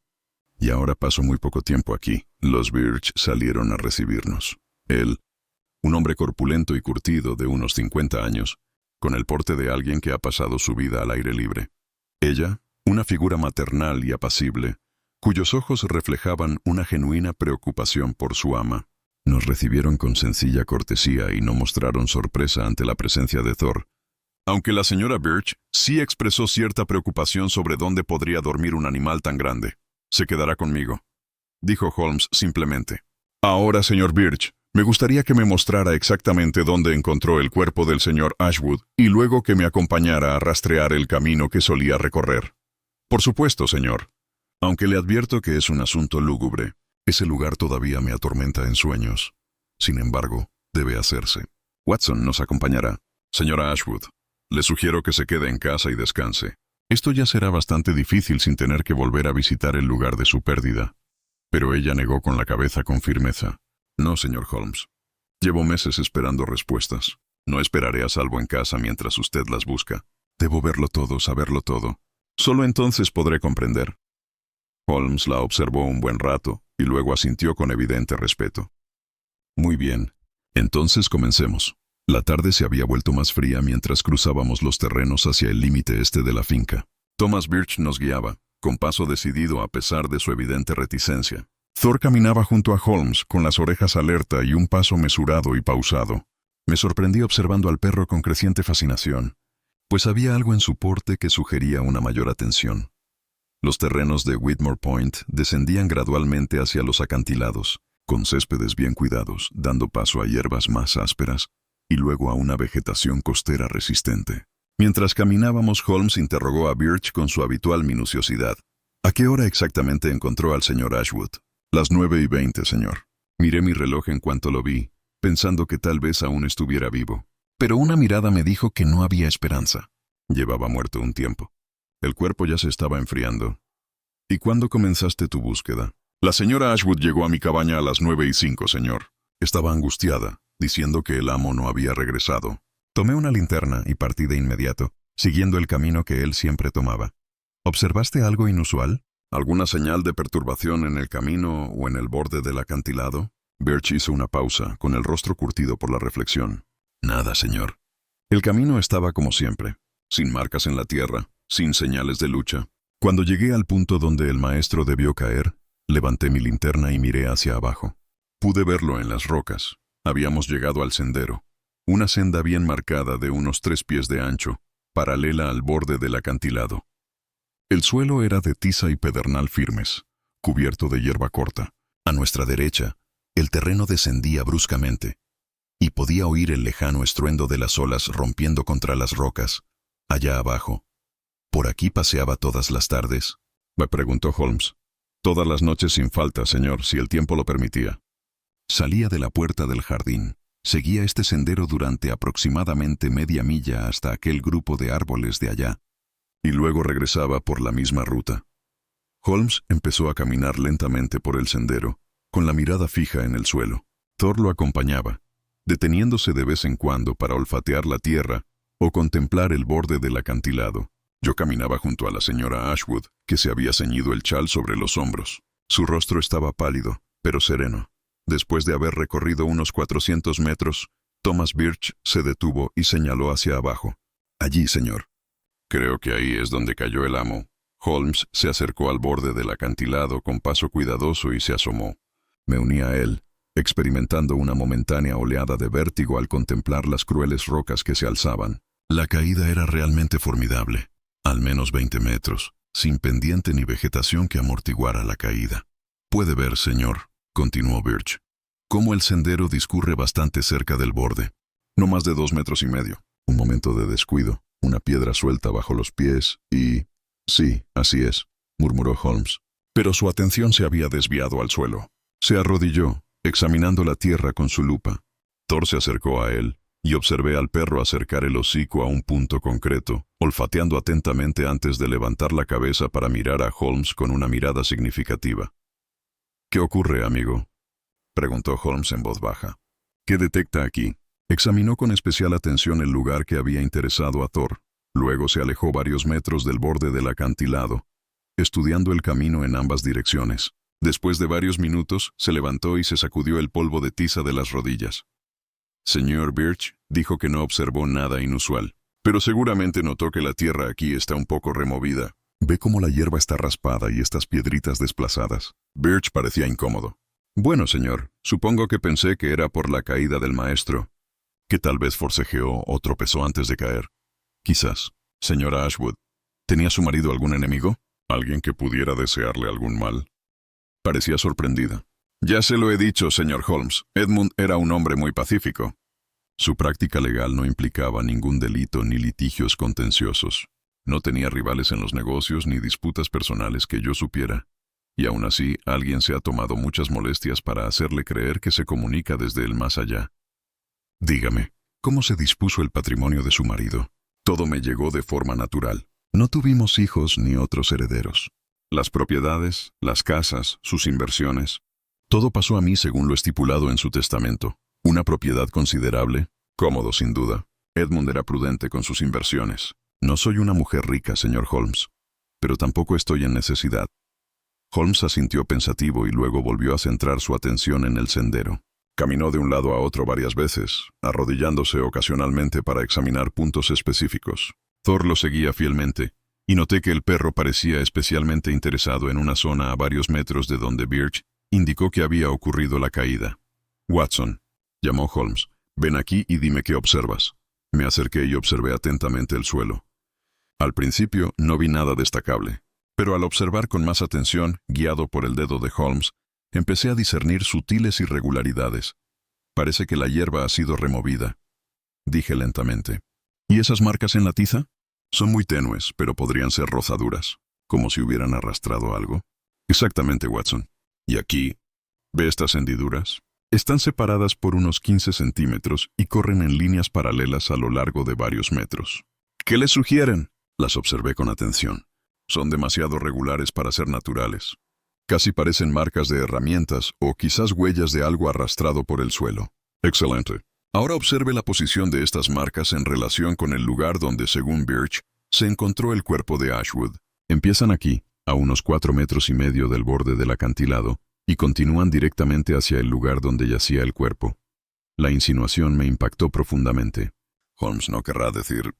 Speaker 1: y ahora paso muy poco tiempo aquí. Los Birch salieron a recibirnos. Él, un hombre corpulento y curtido de unos 50 años, con el porte de alguien que ha pasado su vida al aire libre. Ella, una figura maternal y apacible, cuyos ojos reflejaban una genuina preocupación por su ama. Nos recibieron con sencilla cortesía y no mostraron sorpresa ante la presencia de Thor, aunque la señora Birch sí expresó cierta preocupación sobre dónde podría dormir un animal tan grande. Se quedará conmigo, dijo Holmes simplemente. Ahora, señor Birch, me gustaría que me mostrara exactamente dónde encontró el cuerpo del señor Ashwood y luego que me acompañara a rastrear el camino que solía recorrer. Por supuesto, señor. Aunque le advierto que es un asunto lúgubre, ese lugar todavía me atormenta en sueños. Sin embargo, debe hacerse. Watson nos acompañará. Señora Ashwood, le sugiero que se quede en casa y descanse. Esto ya será bastante difícil sin tener que volver a visitar el lugar de su pérdida. Pero ella negó con la cabeza con firmeza. No, señor Holmes. Llevo meses esperando respuestas. No esperaré a salvo en casa mientras usted las busca. Debo verlo todo, saberlo todo. Solo entonces podré comprender. Holmes la observó un buen rato y luego asintió con evidente respeto. Muy bien. Entonces comencemos. La tarde se había vuelto más fría mientras cruzábamos los terrenos hacia el límite este de la finca. Thomas Birch nos guiaba, con paso decidido a pesar de su evidente reticencia. Thor caminaba junto a Holmes, con las orejas alerta y un paso mesurado y pausado. Me sorprendí observando al perro con creciente fascinación, pues había algo en su porte que sugería una mayor atención. Los terrenos de Whitmore Point descendían gradualmente hacia los acantilados, con céspedes bien cuidados, dando paso a hierbas más ásperas, y luego a una vegetación costera resistente. Mientras caminábamos, Holmes interrogó a Birch con su habitual minuciosidad. ¿A qué hora exactamente encontró al señor Ashwood? Las 9:20, señor. Miré mi reloj en cuanto lo vi, pensando que tal vez aún estuviera vivo. Pero una mirada me dijo que no había esperanza. Llevaba muerto un tiempo. El cuerpo ya se estaba enfriando. ¿Y cuándo comenzaste tu búsqueda? La señora Ashwood llegó a mi cabaña a las 9:05, señor. Estaba angustiada, diciendo que el amo no había regresado. Tomé una linterna y partí de inmediato, siguiendo el camino que él siempre tomaba. ¿Observaste algo inusual? ¿Alguna señal de perturbación en el camino o en el borde del acantilado? Birch hizo una pausa, con el rostro curtido por la reflexión. Nada, señor. El camino estaba como siempre, sin marcas en la tierra, sin señales de lucha. Cuando llegué al punto donde el maestro debió caer, levanté mi linterna y miré hacia abajo. Pude verlo en las rocas. Habíamos llegado al sendero, una senda bien marcada de unos 3 pies de ancho, paralela al borde del acantilado. El suelo era de tiza y pedernal firmes, cubierto de hierba corta.
Speaker 2: A nuestra derecha, el terreno descendía bruscamente, y podía oír el lejano estruendo de las olas rompiendo contra las rocas, allá abajo. ¿Por aquí paseaba todas las tardes?
Speaker 1: Me preguntó Holmes. Todas las noches sin falta, señor, si el tiempo lo permitía.
Speaker 2: Salía de la puerta del jardín, seguía este sendero durante aproximadamente media milla hasta aquel grupo de árboles de allá,
Speaker 1: y luego regresaba por la misma ruta. Holmes empezó a caminar lentamente por el sendero, con la mirada fija en el suelo. Thor lo acompañaba, deteniéndose de vez en cuando para olfatear la tierra o contemplar el borde del acantilado. Yo caminaba junto a la señora Ashwood, que se había ceñido el chal sobre los hombros. Su rostro estaba pálido, pero sereno. Después de haber recorrido unos 400 metros, Thomas Birch se detuvo y señaló hacia abajo.
Speaker 2: Allí, señor.
Speaker 1: Creo que ahí es donde cayó el amo. Holmes se acercó al borde del acantilado con paso cuidadoso y se asomó. Me uní a él, experimentando una momentánea oleada de vértigo al contemplar las crueles rocas que se alzaban.
Speaker 2: La caída era realmente formidable. Al menos 20 metros, sin pendiente ni vegetación que amortiguara la caída. Puede ver, señor, continuó Birch, cómo el sendero discurre bastante cerca del borde.
Speaker 1: No más de 2,5 metros. Un momento de descuido, una piedra suelta bajo los pies y... Sí, así es, murmuró Holmes. Pero su atención se había desviado al suelo. Se arrodilló, examinando la tierra con su lupa. Thor se acercó a él, y observé al perro acercar el hocico a un punto concreto, olfateando atentamente antes de levantar la cabeza para mirar a Holmes con una mirada significativa. «¿Qué ocurre, amigo?», preguntó Holmes en voz baja. «¿Qué detecta aquí?». Examinó con especial atención el lugar que había interesado a Thor. Luego se alejó varios metros del borde del acantilado, estudiando el camino en ambas direcciones. Después de varios minutos, se levantó y se sacudió el polvo de tiza de las rodillas. Señor Birch dijo que no observó nada inusual, pero seguramente notó que la tierra aquí está un poco removida. ¿Ve cómo la hierba está raspada y estas piedritas desplazadas? Birch parecía incómodo. Bueno, señor, supongo que pensé que era por la caída del maestro, que tal vez forcejeó o tropezó antes de caer. Quizás. Señora Ashwood, ¿tenía su marido algún enemigo? ¿Alguien que pudiera desearle algún mal? Parecía sorprendida. Ya se lo he dicho, señor Holmes. Edmund era un hombre muy pacífico. Su práctica legal no implicaba ningún delito ni litigios contenciosos. No tenía rivales en los negocios ni disputas personales que yo supiera. Y aún así, alguien se ha tomado muchas molestias para hacerle creer que se comunica desde el más allá. Dígame, ¿cómo se dispuso el patrimonio de su marido? Todo me llegó de forma natural. No tuvimos hijos ni otros herederos. Las propiedades, las casas, sus inversiones. Todo pasó a mí según lo estipulado en su testamento. Una propiedad considerable, cómodo sin duda. Edmund era prudente con sus inversiones. No soy una mujer rica, señor Holmes, pero tampoco estoy en necesidad. Holmes asintió pensativo y luego volvió a centrar su atención en el sendero. Caminó de un lado a otro varias veces, arrodillándose ocasionalmente para examinar puntos específicos. Thor lo seguía fielmente, y noté que el perro parecía especialmente interesado en una zona a varios metros de donde Birch indicó que había ocurrido la caída. «Watson», llamó Holmes, «ven aquí y dime qué observas». Me acerqué y observé atentamente el suelo. Al principio no vi nada destacable, pero al observar con más atención, guiado por el dedo de Holmes, empecé a discernir sutiles irregularidades. «Parece que la hierba ha sido removida», dije lentamente. «¿Y esas marcas en la tiza?» «Son muy tenues, pero podrían ser rozaduras, como si hubieran arrastrado algo». «Exactamente, Watson. ¿Y aquí? ¿Ve estas hendiduras? Están separadas por unos 15 centímetros y corren en líneas paralelas a lo largo de varios metros». «¿Qué les sugieren?» Las observé con atención. Son demasiado regulares para ser naturales. Casi parecen marcas de herramientas o quizás huellas de algo arrastrado por el suelo. Excelente. Ahora observe la posición de estas marcas en relación con el lugar donde, según Birch, se encontró el cuerpo de Ashwood. Empiezan aquí, a unos 4,5 metros del borde del acantilado, y continúan directamente hacia el lugar donde yacía el cuerpo. La insinuación me impactó profundamente. Holmes no querrá decir...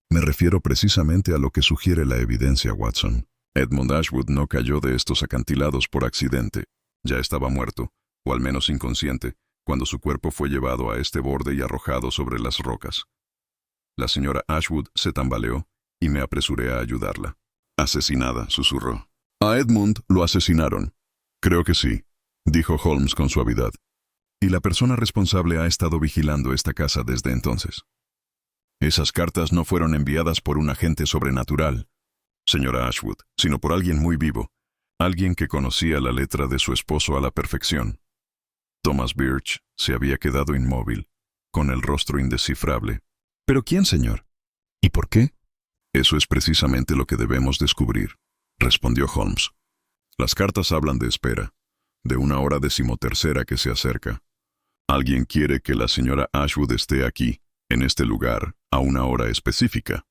Speaker 1: Me refiero precisamente a lo que sugiere la evidencia, Watson. Edmund Ashwood no cayó de estos acantilados por accidente. Ya estaba muerto, o al menos inconsciente, cuando su cuerpo fue llevado a este borde y arrojado sobre las rocas. La señora Ashwood se tambaleó y me apresuré a ayudarla. «Asesinada», susurró. «A Edmund lo asesinaron. Creo que sí, dijo Holmes con suavidad. Y la persona responsable ha estado vigilando esta casa desde entonces. Esas cartas no fueron enviadas por un agente sobrenatural, señora Ashwood, sino por alguien muy vivo, alguien que conocía la letra de su esposo a la perfección. Thomas Birch se había quedado inmóvil, con el rostro indescifrable. ¿Pero quién, señor? ¿Y por qué? Eso es precisamente lo que debemos descubrir, respondió Holmes. Las cartas hablan de espera, de una hora 13ª que se acerca. Alguien quiere que la señora Ashwood esté aquí, en este lugar, a una hora específica.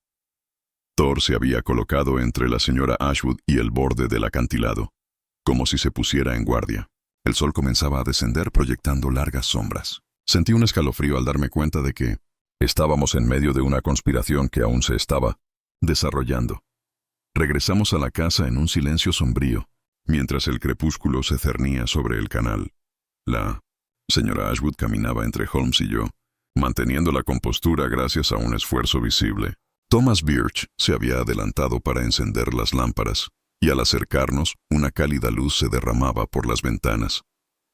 Speaker 1: Thor se había colocado entre la señora Ashwood y el borde del acantilado, como si se pusiera en guardia. El sol comenzaba a descender proyectando largas sombras. Sentí un escalofrío al darme cuenta de que estábamos en medio de una conspiración que aún se estaba desarrollando. Regresamos a la casa en un silencio sombrío, mientras el crepúsculo se cernía sobre el canal. La señora Ashwood caminaba entre Holmes y yo, manteniendo la compostura gracias a un esfuerzo visible. Thomas Birch se había adelantado para encender las lámparas, y al acercarnos, una cálida luz se derramaba por las ventanas.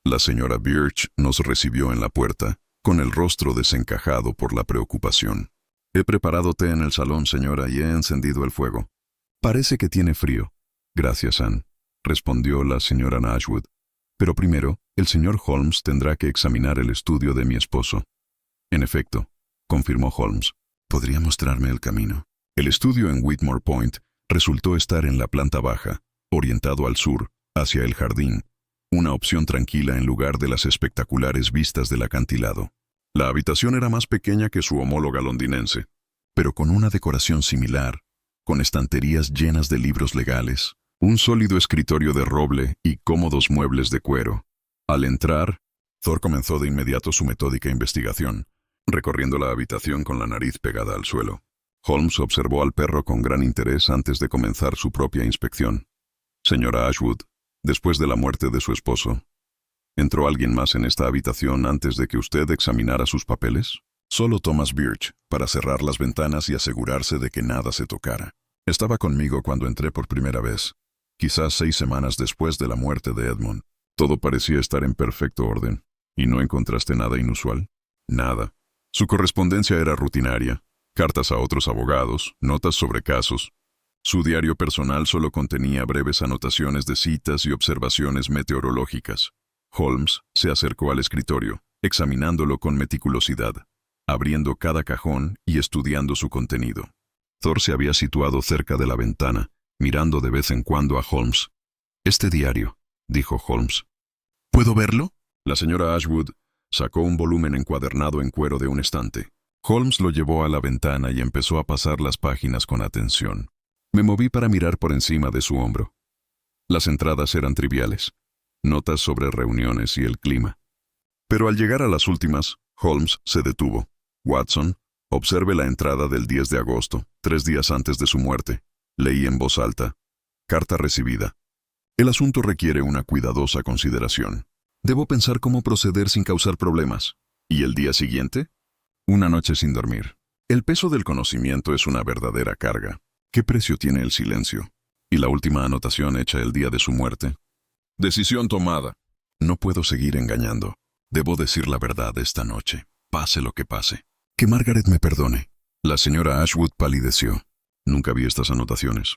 Speaker 1: La señora Birch nos recibió en la puerta, con el rostro desencajado por la preocupación. He preparado té en el salón, señora, y he encendido el fuego. Parece que tiene frío. Gracias, Anne, respondió la señora Ashwood. Pero primero, el señor Holmes tendrá que examinar el estudio de mi esposo. En efecto, confirmó Holmes. ¿Podría mostrarme el camino? El estudio en Whitmore Point resultó estar en la planta baja, orientado al sur, hacia el jardín, una opción tranquila en lugar de las espectaculares vistas del acantilado. La habitación era más pequeña que su homóloga londinense, pero con una decoración similar, con estanterías llenas de libros legales, un sólido escritorio de roble y cómodos muebles de cuero. Al entrar, Thor comenzó de inmediato su metódica investigación, recorriendo la habitación con la nariz pegada al suelo. Holmes observó al perro con gran interés antes de comenzar su propia inspección. Señora Ashwood, después de la muerte de su esposo, ¿entró alguien más en esta habitación antes de que usted examinara sus papeles? Solo Thomas Birch, para cerrar las ventanas y asegurarse de que nada se tocara. Estaba conmigo cuando entré por primera vez, quizás 6 semanas después de la muerte de Edmund. Todo parecía estar en perfecto orden. ¿Y no encontraste nada inusual? Nada. Su correspondencia era rutinaria, cartas a otros abogados, notas sobre casos. Su diario personal solo contenía breves anotaciones de citas y observaciones meteorológicas. Holmes se acercó al escritorio, examinándolo con meticulosidad, abriendo cada cajón y estudiando su contenido. Thor se había situado cerca de la ventana, mirando de vez en cuando a Holmes. «Este diario», dijo Holmes. «¿Puedo verlo?» La señora Ashwood sacó un volumen encuadernado en cuero de un estante. Holmes lo llevó a la ventana y empezó a pasar las páginas con atención. Me moví para mirar por encima de su hombro. Las entradas eran triviales, notas sobre reuniones y el clima. Pero al llegar a las últimas, Holmes se detuvo. «Watson, observe la entrada del 10 de agosto, 3 días antes de su muerte». Leí en voz alta. «Carta recibida. El asunto requiere una cuidadosa consideración. Debo pensar cómo proceder sin causar problemas. ¿Y el día siguiente?» «Una noche sin dormir. El peso del conocimiento es una verdadera carga. ¿Qué precio tiene el silencio? Y la última anotación hecha el día de su muerte. Decisión tomada. No puedo seguir engañando. Debo decir la verdad esta noche, pase lo que pase. Que Margaret me perdone». La señora Ashwood palideció. Nunca vi estas anotaciones.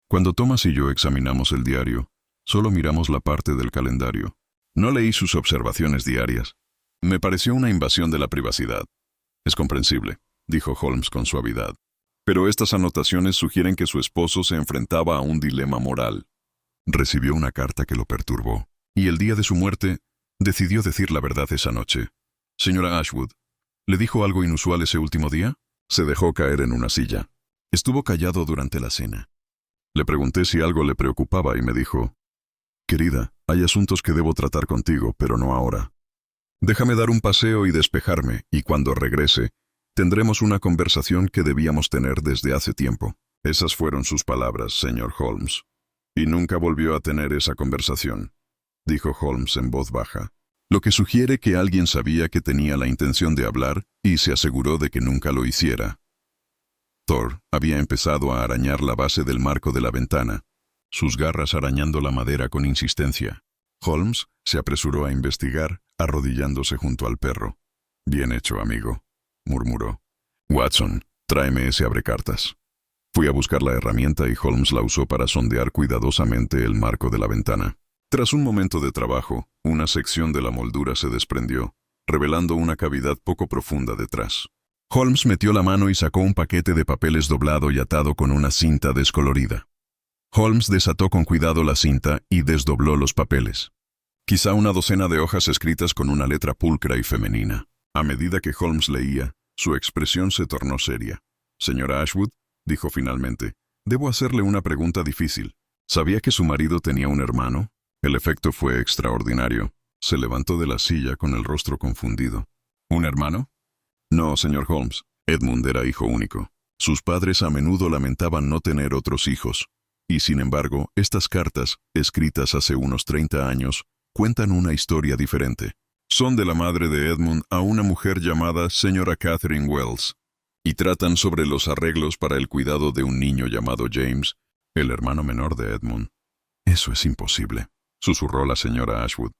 Speaker 1: Cuando Thomas y yo examinamos el diario, solo miramos la parte del calendario. No leí sus observaciones diarias. Me pareció una invasión de la privacidad. «Es comprensible», dijo Holmes con suavidad. «Pero estas anotaciones sugieren que su esposo se enfrentaba a un dilema moral. Recibió una carta que lo perturbó, y el día de su muerte decidió decir la verdad esa noche. Señora Ashwood, ¿le dijo algo inusual ese último día?» Se dejó caer en una silla. Estuvo callado durante la cena. Le pregunté si algo le preocupaba y me dijo: «Querida, hay asuntos que debo tratar contigo, pero no ahora. Déjame dar un paseo y despejarme, y cuando regrese, tendremos una conversación que debíamos tener desde hace tiempo». Esas fueron sus palabras, señor Holmes. «Y nunca volvió a tener esa conversación», dijo Holmes en voz baja, lo que sugiere que alguien sabía que tenía la intención de hablar y se aseguró de que nunca lo hiciera. Thor había empezado a arañar la base del marco de la ventana, sus garras arañando la madera con insistencia. Holmes se apresuró a investigar, arrodillándose junto al perro. «Bien hecho, amigo», murmuró. «Watson, tráeme ese abrecartas». Fui a buscar la herramienta y Holmes la usó para sondear cuidadosamente el marco de la ventana. Tras un momento de trabajo, una sección de la moldura se desprendió, revelando una cavidad poco profunda detrás. Holmes metió la mano y sacó un paquete de papeles doblado y atado con una cinta descolorida. Holmes desató con cuidado la cinta y desdobló los papeles. Quizá una docena de hojas escritas con una letra pulcra y femenina. A medida que Holmes leía, su expresión se tornó seria. «Señora Ashwood», dijo finalmente, «debo hacerle una pregunta difícil. ¿Sabía que su marido tenía un hermano?» El efecto fue extraordinario. Se levantó de la silla con el rostro confundido. «¿Un hermano?» «No, señor Holmes. Edmund era hijo único. Sus padres a menudo lamentaban no tener otros hijos. Y sin embargo, estas cartas, escritas hace unos 30 años, cuentan una historia diferente. Son de la madre de Edmund a una mujer llamada señora Catherine Wells, y tratan sobre los arreglos para el cuidado de un niño llamado James, el hermano menor de Edmund». «Eso es imposible», susurró la señora Ashwood.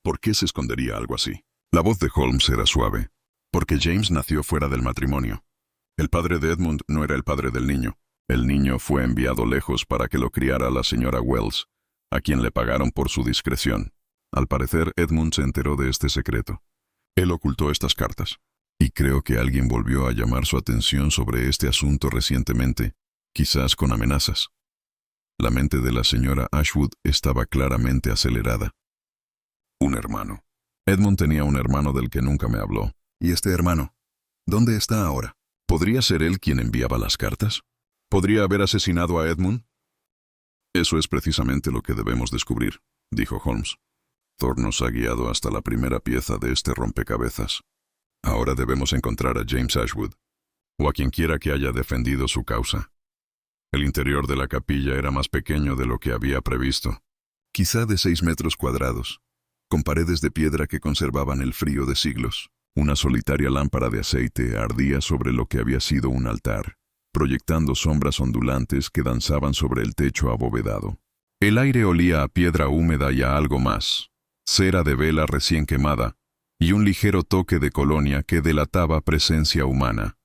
Speaker 1: «¿Por qué se escondería algo así?» La voz de Holmes era suave. «Porque James nació fuera del matrimonio. El padre de Edmund no era el padre del niño. El niño fue enviado lejos para que lo criara la señora Wells, a quien le pagaron por su discreción. Al parecer, Edmund se enteró de este secreto. Él ocultó estas cartas. Y creo que alguien volvió a llamar su atención sobre este asunto recientemente, quizás con amenazas». La mente de la señora Ashwood estaba claramente acelerada. Un hermano. Edmund tenía un hermano del que nunca me habló. ¿Y este hermano? ¿Dónde está ahora? ¿Podría ser él quien enviaba las cartas? ¿Podría haber asesinado a Edmund? Eso es precisamente lo que debemos descubrir, dijo Holmes. Thor nos ha guiado hasta la primera pieza de este rompecabezas. Ahora debemos encontrar a James Ashwood, o a quien quiera que haya defendido su causa. El interior de la capilla era más pequeño de lo que había previsto, quizá de 6 metros cuadrados, con paredes de piedra que conservaban el frío de siglos. Una solitaria lámpara de aceite ardía sobre lo que había sido un altar, proyectando sombras ondulantes que danzaban sobre el techo abovedado. El aire olía a piedra húmeda y a algo más, cera de vela recién quemada, y un ligero toque de colonia que delataba presencia humana.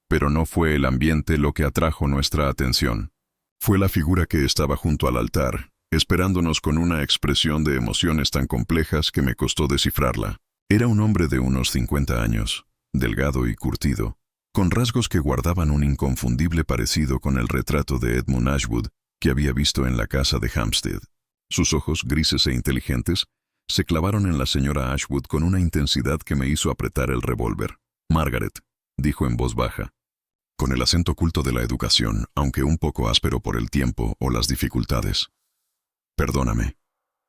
Speaker 1: Pero no fue el ambiente lo que atrajo nuestra atención. Fue la figura que estaba junto al altar, esperándonos con una expresión de emociones tan complejas que me costó descifrarla. Era un hombre de unos 50 años, delgado y curtido, con rasgos que guardaban un inconfundible parecido con el retrato de Edmund Ashwood que había visto en la casa de Hampstead. Sus ojos, grises e inteligentes, se clavaron en la señora Ashwood con una intensidad que me hizo apretar el revólver. «Margaret», dijo en voz baja, con el acento culto de la educación, aunque un poco áspero por el tiempo o las dificultades. «Perdóname.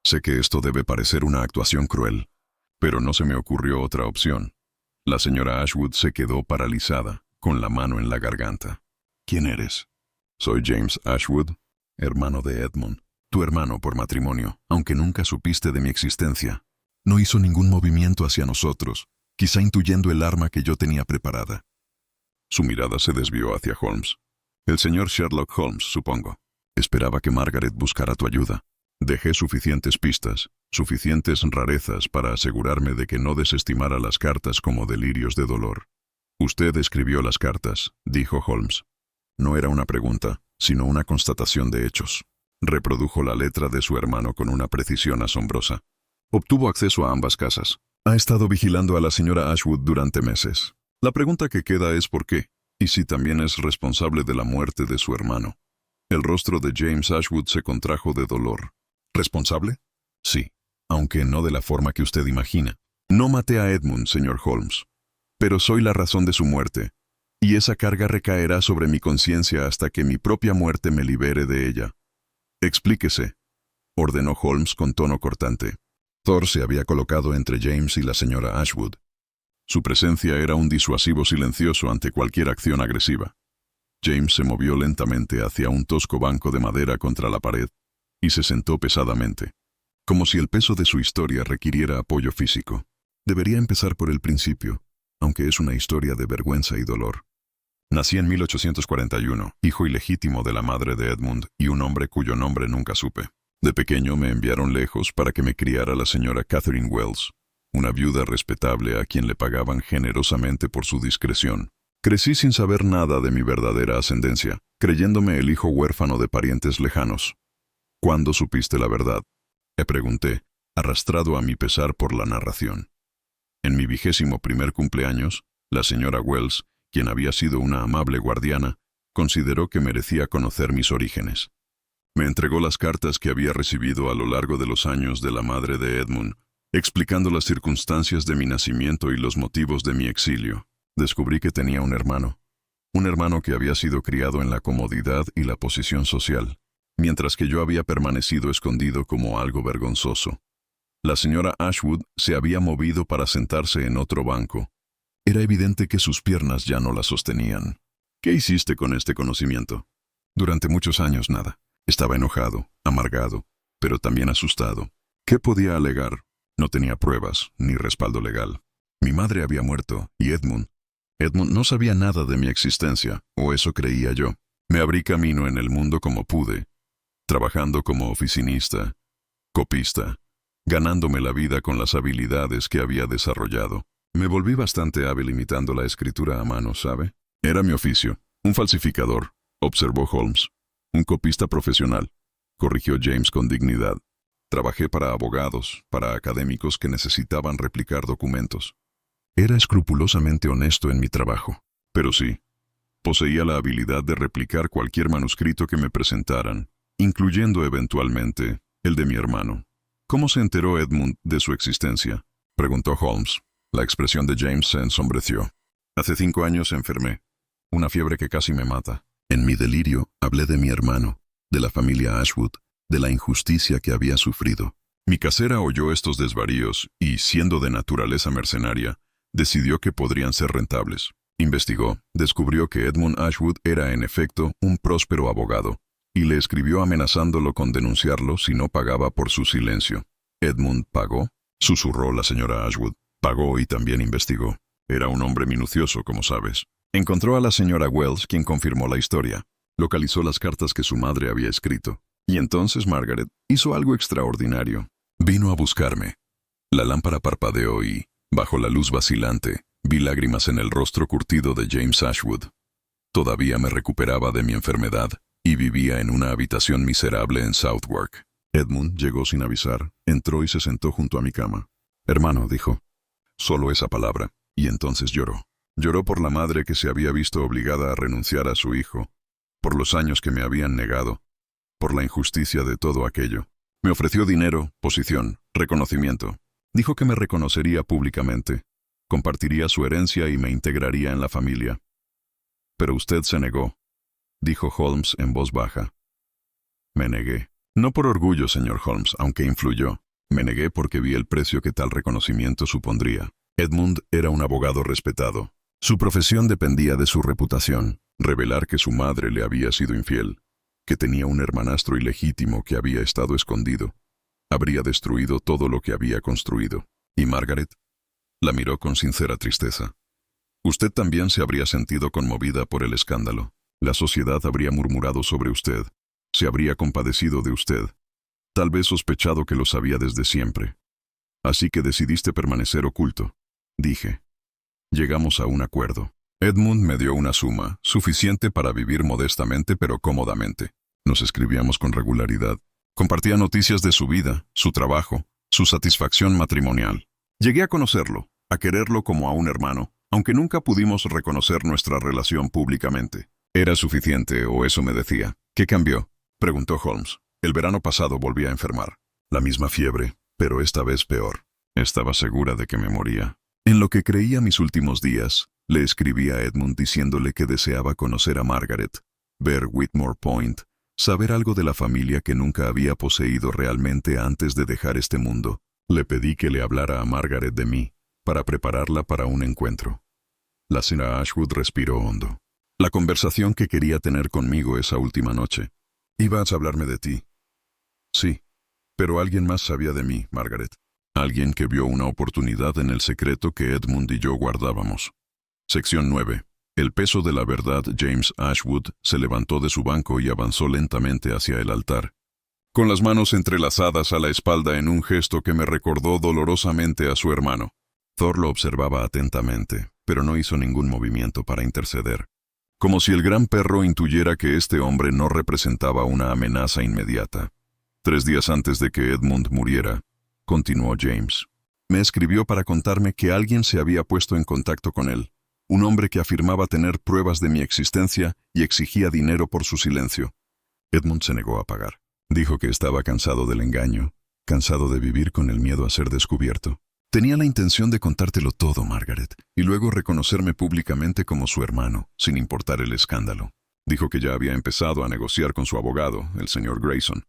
Speaker 1: Sé que esto debe parecer una actuación cruel, pero no se me ocurrió otra opción». La señora Ashwood se quedó paralizada, con la mano en la garganta. «¿Quién eres?» «Soy James Ashwood, hermano de Edmund. Tu hermano por matrimonio, aunque nunca supiste de mi existencia. No hizo ningún movimiento hacia nosotros, quizá intuyendo el arma que yo tenía preparada». Su mirada se desvió hacia Holmes. «El señor Sherlock Holmes, supongo. Esperaba que Margaret buscara tu ayuda. Dejé suficientes pistas, suficientes rarezas para asegurarme de que no desestimara las cartas como delirios de dolor». «Usted escribió las cartas», dijo Holmes. No era una pregunta, sino una constatación de hechos. Reprodujo la letra de su hermano con una precisión asombrosa. Obtuvo acceso a ambas casas. Ha estado vigilando a la señora Ashwood durante meses. La pregunta que queda es por qué, y si también es responsable de la muerte de su hermano. El rostro de James Ashwood se contrajo de dolor. ¿Responsable? Sí, aunque no de la forma que usted imagina. No maté a Edmund, señor Holmes, pero soy la razón de su muerte, y esa carga recaerá sobre mi conciencia hasta que mi propia muerte me libere de ella. Explíquese, ordenó Holmes con tono cortante. Thor se había colocado entre James y la señora Ashwood. Su presencia era un disuasivo silencioso ante cualquier acción agresiva. James se movió lentamente hacia un tosco banco de madera contra la pared y se sentó pesadamente, como si el peso de su historia requiriera apoyo físico. Debería empezar por el principio, aunque es una historia de vergüenza y dolor. Nací en 1841, hijo ilegítimo de la madre de Edmund y un hombre cuyo nombre nunca supe. De pequeño me enviaron lejos para que me criara la señora Catherine Wells, una viuda respetable a quien le pagaban generosamente por su discreción. Crecí sin saber nada de mi verdadera ascendencia, creyéndome el hijo huérfano de parientes lejanos. ¿Cuándo supiste la verdad?, le pregunté, arrastrado a mi pesar por la narración. En mi 21º cumpleaños, la señora Wells, quien había sido una amable guardiana, consideró que merecía conocer mis orígenes. Me entregó las cartas que había recibido a lo largo de los años de la madre de Edmund, explicando las circunstancias de mi nacimiento y los motivos de mi exilio. Descubrí que tenía un hermano que había sido criado en la comodidad y la posición social, mientras que yo había permanecido escondido como algo vergonzoso. La señora Ashwood se había movido para sentarse en otro banco. Era evidente que sus piernas ya no la sostenían. ¿Qué hiciste con este conocimiento? Durante muchos años nada. Estaba enojado, amargado, pero también asustado. ¿Qué podía alegar? No tenía pruebas, ni respaldo legal. Mi madre había muerto, y Edmund no sabía nada de mi existencia, o eso creía yo. Me abrí camino en el mundo como pude, trabajando como oficinista, copista, ganándome la vida con las habilidades que había desarrollado. Me volví bastante hábil imitando la escritura a mano, ¿sabe? Era mi oficio. Un falsificador, observó Holmes. Un copista profesional, corrigió James con dignidad. Trabajé para abogados, para académicos que necesitaban replicar documentos. Era escrupulosamente honesto en mi trabajo, pero sí, poseía la habilidad de replicar cualquier manuscrito que me presentaran, incluyendo eventualmente el de mi hermano. ¿Cómo se enteró Edmund de su existencia?, preguntó Holmes. La expresión de James se ensombreció. Hace 5 años enfermé, una fiebre que casi me mata. En mi delirio hablé de mi hermano, de la familia Ashwood, de la injusticia que había sufrido. Mi casera oyó estos desvaríos y, siendo de naturaleza mercenaria, decidió que podrían ser rentables. Investigó, descubrió que Edmund Ashwood era en efecto un próspero abogado, y le escribió amenazándolo con denunciarlo si no pagaba por su silencio. ¿Edmund pagó?, susurró la señora Ashwood. Pagó y también investigó. Era un hombre minucioso, como sabes. Encontró a la señora Wells, quien confirmó la historia. Localizó las cartas que su madre había escrito. Y entonces Margaret hizo algo extraordinario. Vino a buscarme. La lámpara parpadeó y, bajo la luz vacilante, vi lágrimas en el rostro curtido de James Ashwood. Todavía me recuperaba de mi enfermedad y vivía en una habitación miserable en Southwark. Edmund llegó sin avisar, entró y se sentó junto a mi cama. «Hermano», dijo. Solo esa palabra, y entonces lloró. Lloró por la madre que se había visto obligada a renunciar a su hijo, por los años que me habían negado, por la injusticia de todo aquello. Me ofreció dinero, posición, reconocimiento. Dijo que me reconocería públicamente, compartiría su herencia y me integraría en la familia. Pero usted se negó, dijo Holmes en voz baja. Me negué. No por orgullo, señor Holmes, aunque influyó. Me negué porque vi el precio que tal reconocimiento supondría. Edmund era un abogado respetado. Su profesión dependía de su reputación. Revelar que su madre le había sido infiel, que tenía un hermanastro ilegítimo que había estado escondido, habría destruido todo lo que había construido. ¿Y Margaret? La miró con sincera tristeza. Usted también se habría sentido conmovida por el escándalo. La sociedad habría murmurado sobre usted, se habría compadecido de usted, tal vez sospechado que lo sabía desde siempre. Así que decidiste permanecer oculto. Dije. Llegamos a un acuerdo. Edmund me dio una suma, suficiente para vivir modestamente pero cómodamente. Nos escribíamos con regularidad. Compartía noticias de su vida, su trabajo, su satisfacción matrimonial. Llegué a conocerlo, a quererlo como a un hermano, aunque nunca pudimos reconocer nuestra relación públicamente. Era suficiente, o eso me decía. ¿Qué cambió?, preguntó Holmes. El verano pasado volví a enfermar. La misma fiebre, pero esta vez peor. Estaba segura de que me moría. En lo que creía mis últimos días, le escribí a Edmund diciéndole que deseaba conocer a Margaret, ver Whitmore Point, saber algo de la familia que nunca había poseído realmente antes de dejar este mundo. Le pedí que le hablara a Margaret de mí, para prepararla para un encuentro. La señora Ashwood respiró hondo. La conversación que quería tener conmigo esa última noche. ¿Ibas a hablarme de ti? Sí, pero alguien más sabía de mí, Margaret. Alguien que vio una oportunidad en el secreto que Edmund y yo guardábamos. Sección 9. El peso de la verdad. James Ashwood se levantó de su banco y avanzó lentamente hacia el altar. con las manos entrelazadas a la espalda en un gesto que me recordó dolorosamente a su hermano.
Speaker 2: Thor lo observaba atentamente, pero no hizo ningún movimiento para interceder.
Speaker 1: Como si el gran perro intuyera que este hombre no representaba una amenaza inmediata. 3 días antes de que Edmund muriera, continuó James, me escribió para contarme que alguien se había puesto en contacto con él, un hombre que afirmaba tener pruebas de mi existencia y exigía dinero por su silencio.
Speaker 2: Edmund se negó a pagar. Dijo que estaba cansado del engaño, cansado de vivir con el miedo a ser descubierto. Tenía la intención de contártelo todo, Margaret, y luego reconocerme públicamente como su hermano, sin importar el escándalo.
Speaker 1: Dijo que ya había empezado a negociar con su abogado, el señor Grayson.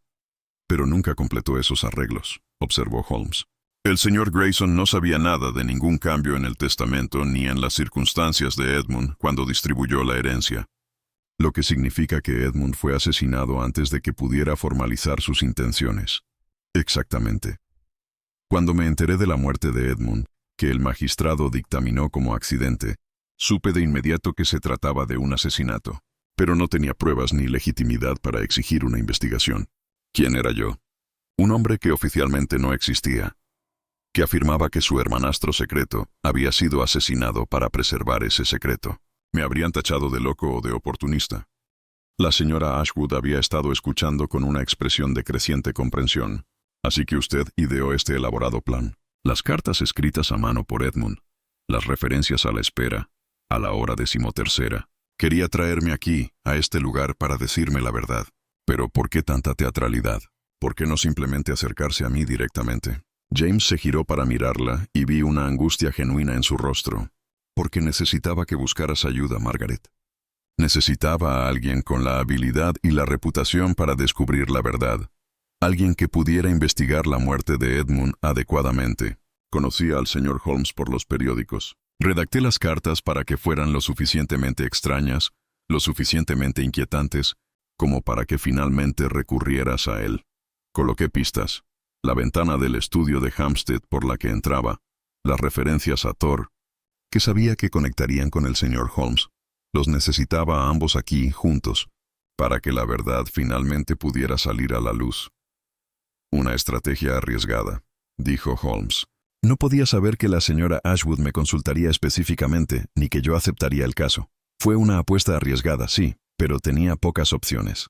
Speaker 2: Pero nunca completó esos arreglos, observó Holmes.
Speaker 1: El señor Grayson no sabía nada de ningún cambio en el testamento ni en las circunstancias de Edmund cuando distribuyó la herencia.
Speaker 2: Lo que significa que Edmund fue asesinado antes de que pudiera formalizar sus intenciones.
Speaker 1: Exactamente.
Speaker 2: Cuando me enteré de la muerte de Edmund, que el magistrado dictaminó como accidente,
Speaker 1: supe de inmediato que se trataba de un asesinato, pero no tenía pruebas ni legitimidad para exigir una investigación. ¿Quién era yo? Un hombre que oficialmente no existía, que afirmaba que su hermanastro secreto había sido asesinado para preservar ese secreto. Me habrían tachado de loco o de oportunista. La señora Ashwood había estado escuchando con una expresión de creciente comprensión. Así que usted ideó este elaborado plan. Las cartas escritas a mano por Edmund, las referencias a la espera, a la hora 13ª. Quería traerme aquí, a este lugar, para decirme la verdad. Pero ¿por qué tanta teatralidad? ¿Por qué no simplemente acercarse a mí directamente? James se giró para mirarla y vi una angustia genuina en su rostro. Porque necesitaba que buscaras ayuda, Margaret. Necesitaba a alguien con la habilidad y la reputación para descubrir la verdad. Alguien que pudiera investigar la muerte de Edmund adecuadamente. Conocía al señor Holmes por los periódicos. Redacté las cartas para que fueran lo suficientemente extrañas, lo suficientemente inquietantes, como para que finalmente recurrieras a él. Coloqué pistas, la ventana del estudio de Hampstead por la que entraba, las referencias a Thor, que sabía que conectarían con el señor Holmes. Los necesitaba a ambos aquí, juntos, para que la verdad finalmente pudiera salir a la luz. Una estrategia arriesgada, dijo Holmes. No podía saber que la señora Ashwood me consultaría específicamente, ni que yo aceptaría el caso. Fue una apuesta arriesgada, sí, pero tenía pocas opciones.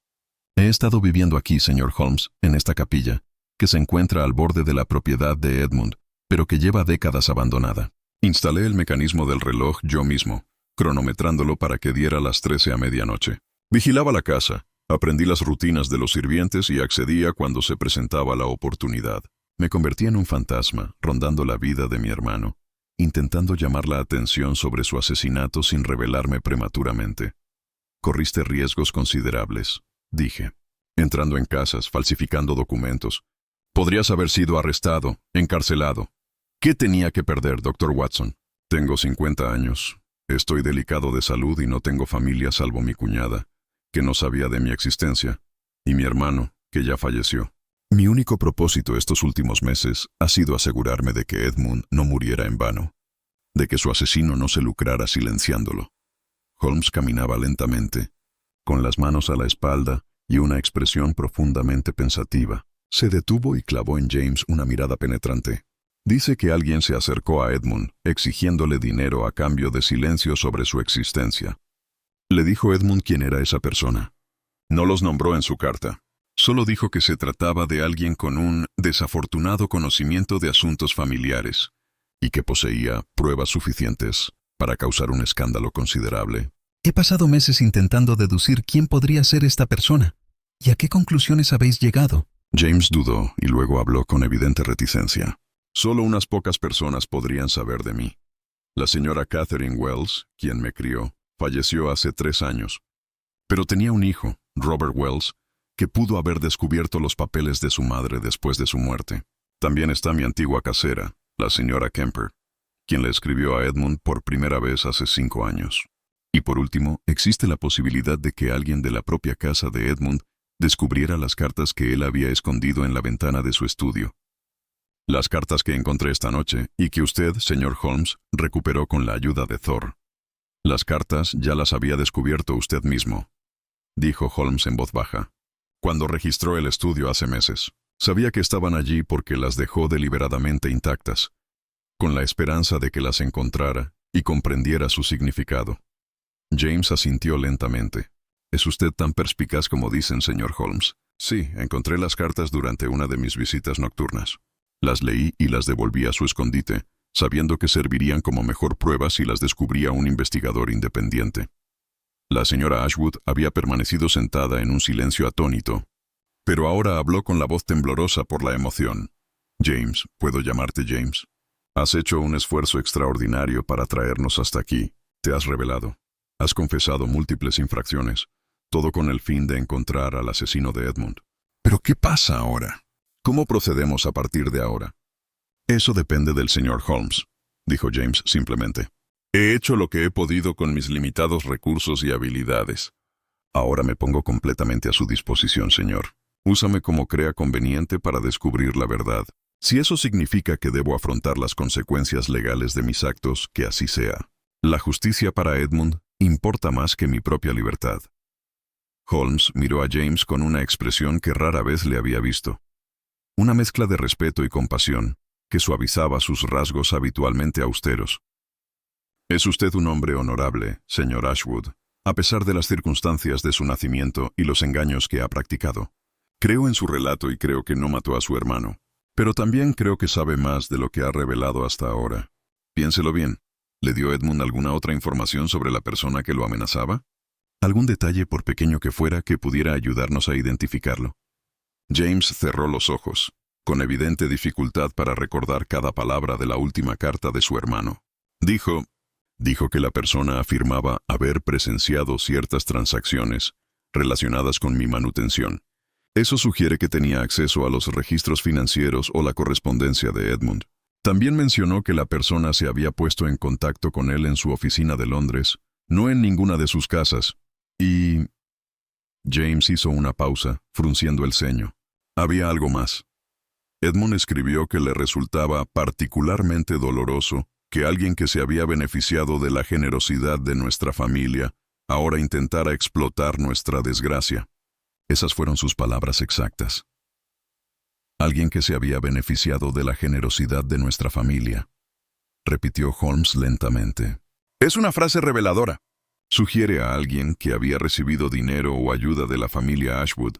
Speaker 1: He estado viviendo aquí, señor Holmes, en esta capilla, que se encuentra al borde de la propiedad de Edmund, pero que lleva décadas abandonada. Instalé el mecanismo del reloj yo mismo, cronometrándolo para que diera las 13 a medianoche. Vigilaba la casa, aprendí las rutinas de los sirvientes y accedía cuando se presentaba la oportunidad. Me convertí en un fantasma, rondando la vida de mi hermano, intentando llamar la atención sobre su asesinato sin revelarme prematuramente. Corriste riesgos considerables, dije, entrando en casas, falsificando documentos. Podrías haber sido arrestado, encarcelado. ¿Qué tenía que perder, Dr. Watson? Tengo 50 años. Estoy delicado de salud y no tengo familia salvo mi cuñada, que no sabía de mi existencia, y mi hermano, que ya falleció. Mi único propósito estos últimos meses ha sido asegurarme de que Edmund no muriera en vano, de que su asesino no se lucrara silenciándolo. Holmes caminaba lentamente, con las manos a la espalda y una expresión profundamente pensativa. Se detuvo y clavó en James una mirada penetrante. Dice que alguien se acercó a Edmund, exigiéndole dinero a cambio de silencio sobre su existencia. Le dijo Edmund quién era esa persona. No los nombró en su carta. Solo dijo que se trataba de alguien con un desafortunado conocimiento de asuntos familiares y que poseía pruebas suficientes para causar un escándalo considerable.
Speaker 3: He pasado meses intentando deducir quién podría ser esta persona. ¿Y a qué conclusiones habéis llegado?
Speaker 1: James dudó y luego habló con evidente reticencia. Solo unas pocas personas podrían saber de mí. La señora Catherine Wells, quien me crió, falleció hace 3 años. Pero tenía un hijo, Robert Wells, que pudo haber descubierto los papeles de su madre después de su muerte. También está mi antigua casera, la señora Kemper, quien le escribió a Edmund por primera vez hace 5 años. Y por último, existe la posibilidad de que alguien de la propia casa de Edmund descubriera las cartas que él había escondido en la ventana de su estudio. Las cartas que encontré esta noche y que usted, señor Holmes, recuperó con la ayuda de Thor. Las cartas ya las había descubierto usted mismo, dijo Holmes en voz baja. cuando registró el estudio hace meses. Sabía que estaban allí porque las dejó deliberadamente intactas, con la esperanza de que las encontrara y comprendiera su significado. James asintió lentamente. ¿Es usted tan perspicaz como dicen, señor Holmes? Sí, encontré las cartas durante una de mis visitas nocturnas. Las leí y las devolví a su escondite, sabiendo que servirían como mejor prueba si las descubría un investigador independiente. La señora Ashwood había permanecido sentada en un silencio atónito, pero ahora habló con la voz temblorosa por la emoción. James, ¿puedo llamarte James? Has hecho un esfuerzo extraordinario para traernos hasta aquí. Te has revelado. Has confesado múltiples infracciones, todo con el fin de encontrar al asesino de Edmund. ¿Pero qué pasa ahora? ¿Cómo procedemos a partir de ahora? Eso depende del señor Holmes, dijo James simplemente. He hecho lo que he podido con mis limitados recursos y habilidades. Ahora me pongo completamente a su disposición, señor. Úsame como crea conveniente para descubrir la verdad. Si eso significa que debo afrontar las consecuencias legales de mis actos, que así sea. La justicia para Edmund importa más que mi propia libertad. Holmes miró a James con una expresión que rara vez le había visto. Una mezcla de respeto y compasión que suavizaba sus rasgos habitualmente austeros. Es usted un hombre honorable, señor Ashwood, a pesar de las circunstancias de su nacimiento y los engaños que ha practicado. Creo en su relato y creo que no mató a su hermano, pero también creo que sabe más de lo que ha revelado hasta ahora. Piénselo bien. ¿Le dio Edmund alguna otra información sobre la persona que lo amenazaba? ¿Algún detalle, por pequeño que fuera, que pudiera ayudarnos a identificarlo? James cerró los ojos, con evidente dificultad para recordar cada palabra de la última carta de su hermano. Dijo que la persona afirmaba haber presenciado ciertas transacciones relacionadas con mi manutención. Eso sugiere que tenía acceso a los registros financieros o la correspondencia de Edmund. También mencionó que la persona se había puesto en contacto con él en su oficina de Londres, no en ninguna de sus casas, y... James hizo una pausa, frunciendo el ceño. Había algo más. Edmund escribió que le resultaba particularmente doloroso que alguien que se había beneficiado de la generosidad de nuestra familia ahora intentara explotar nuestra desgracia. Esas fueron sus palabras exactas. Alguien que se había beneficiado de la generosidad de nuestra familia, repitió Holmes lentamente. Es una frase reveladora. Sugiere a alguien que había recibido dinero o ayuda de la familia Ashwood,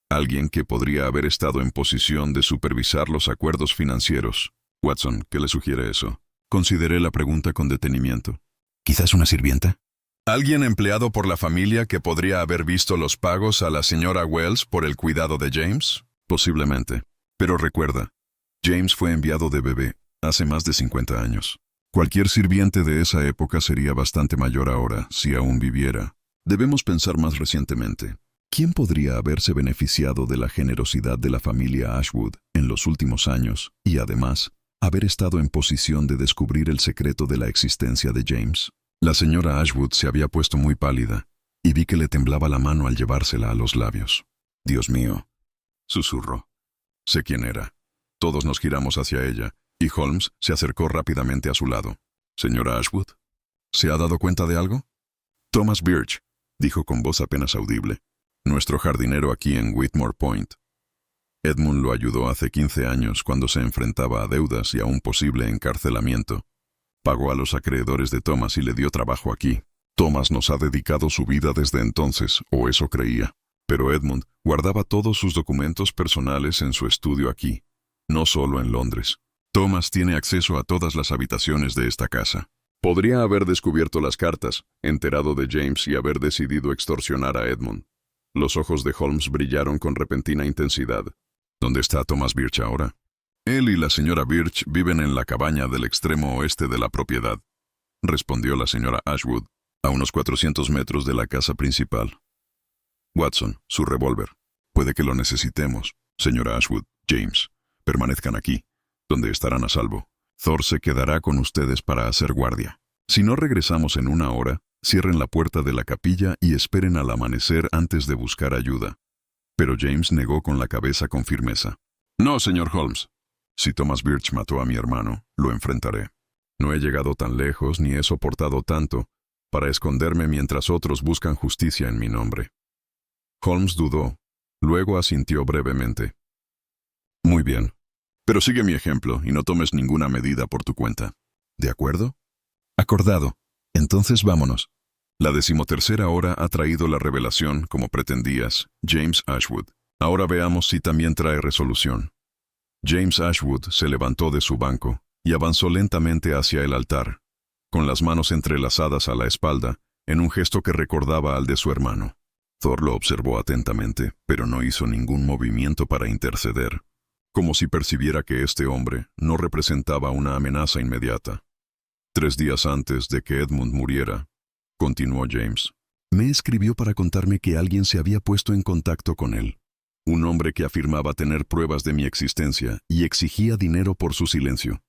Speaker 1: alguien que podría haber estado en posición de supervisar los acuerdos financieros. Watson, ¿qué le sugiere eso? Consideré la pregunta con detenimiento. ¿Quizás una sirvienta? ¿Alguien empleado por la familia que podría haber visto los pagos a la señora Wells por el cuidado de James? Posiblemente. Pero recuerda, James fue enviado de bebé hace más de 50 años. Cualquier sirviente de esa época sería bastante mayor ahora, si aún viviera. Debemos pensar más recientemente. ¿Quién podría haberse beneficiado de la generosidad de la familia Ashwood en los últimos años y, además, haber estado en posición de descubrir el secreto de la existencia de James? La señora Ashwood se había puesto muy pálida, y vi que le temblaba la mano al llevársela a los labios. Dios mío, susurró. Sé quién era. Todos nos giramos hacia ella, y Holmes se acercó rápidamente a su lado. ¿Señora Ashwood? ¿Se ha dado cuenta de algo? Thomas Birch, dijo con voz apenas audible. Nuestro jardinero aquí en Whitmore Point. Edmund lo ayudó hace 15 años cuando se enfrentaba a deudas y a un posible encarcelamiento. Pagó a los acreedores de Thomas y le dio trabajo aquí. Thomas nos ha dedicado su vida desde entonces, o eso creía. Pero Edmund guardaba todos sus documentos personales en su estudio aquí, no solo en Londres. Thomas tiene acceso a todas las habitaciones de esta casa. Podría haber descubierto las cartas, enterado de James y haber decidido extorsionar a Edmund. Los ojos de Holmes brillaron con repentina intensidad. ¿Dónde está Thomas Birch ahora? Él y la señora Birch viven en la cabaña del extremo oeste de la propiedad, respondió la señora Ashwood, a unos 400 metros de la casa principal. Watson, su revólver. Puede que lo necesitemos. Señora Ashwood, James, permanezcan aquí, donde estarán a salvo. Thor se quedará con ustedes para hacer guardia. Si no regresamos en una hora, cierren la puerta de la capilla y esperen al amanecer antes de buscar ayuda. Pero James negó con la cabeza con firmeza. No, señor Holmes. Si Thomas Birch mató a mi hermano, lo enfrentaré. No he llegado tan lejos ni he soportado tanto para esconderme mientras otros buscan justicia en mi nombre. Holmes dudó, Luego asintió brevemente. Muy bien. Pero sigue mi ejemplo y no tomes ninguna medida por tu cuenta. ¿De acuerdo?
Speaker 3: Acordado. Entonces vámonos.
Speaker 1: La 13ª hora ha traído la revelación, como pretendías, James Ashwood. Ahora veamos si también trae resolución. James Ashwood se levantó de su banco y avanzó lentamente hacia el altar, con las manos entrelazadas a la espalda, en un gesto que recordaba al de su hermano. Thor lo observó atentamente, pero no hizo ningún movimiento para interceder, como si percibiera que este hombre no representaba una amenaza inmediata. 3 días antes de que Edmund muriera, continuó James,
Speaker 2: me escribió para contarme que alguien se había puesto en contacto con él.
Speaker 1: Un hombre que afirmaba tener pruebas de mi existencia
Speaker 2: Y exigía dinero por su silencio.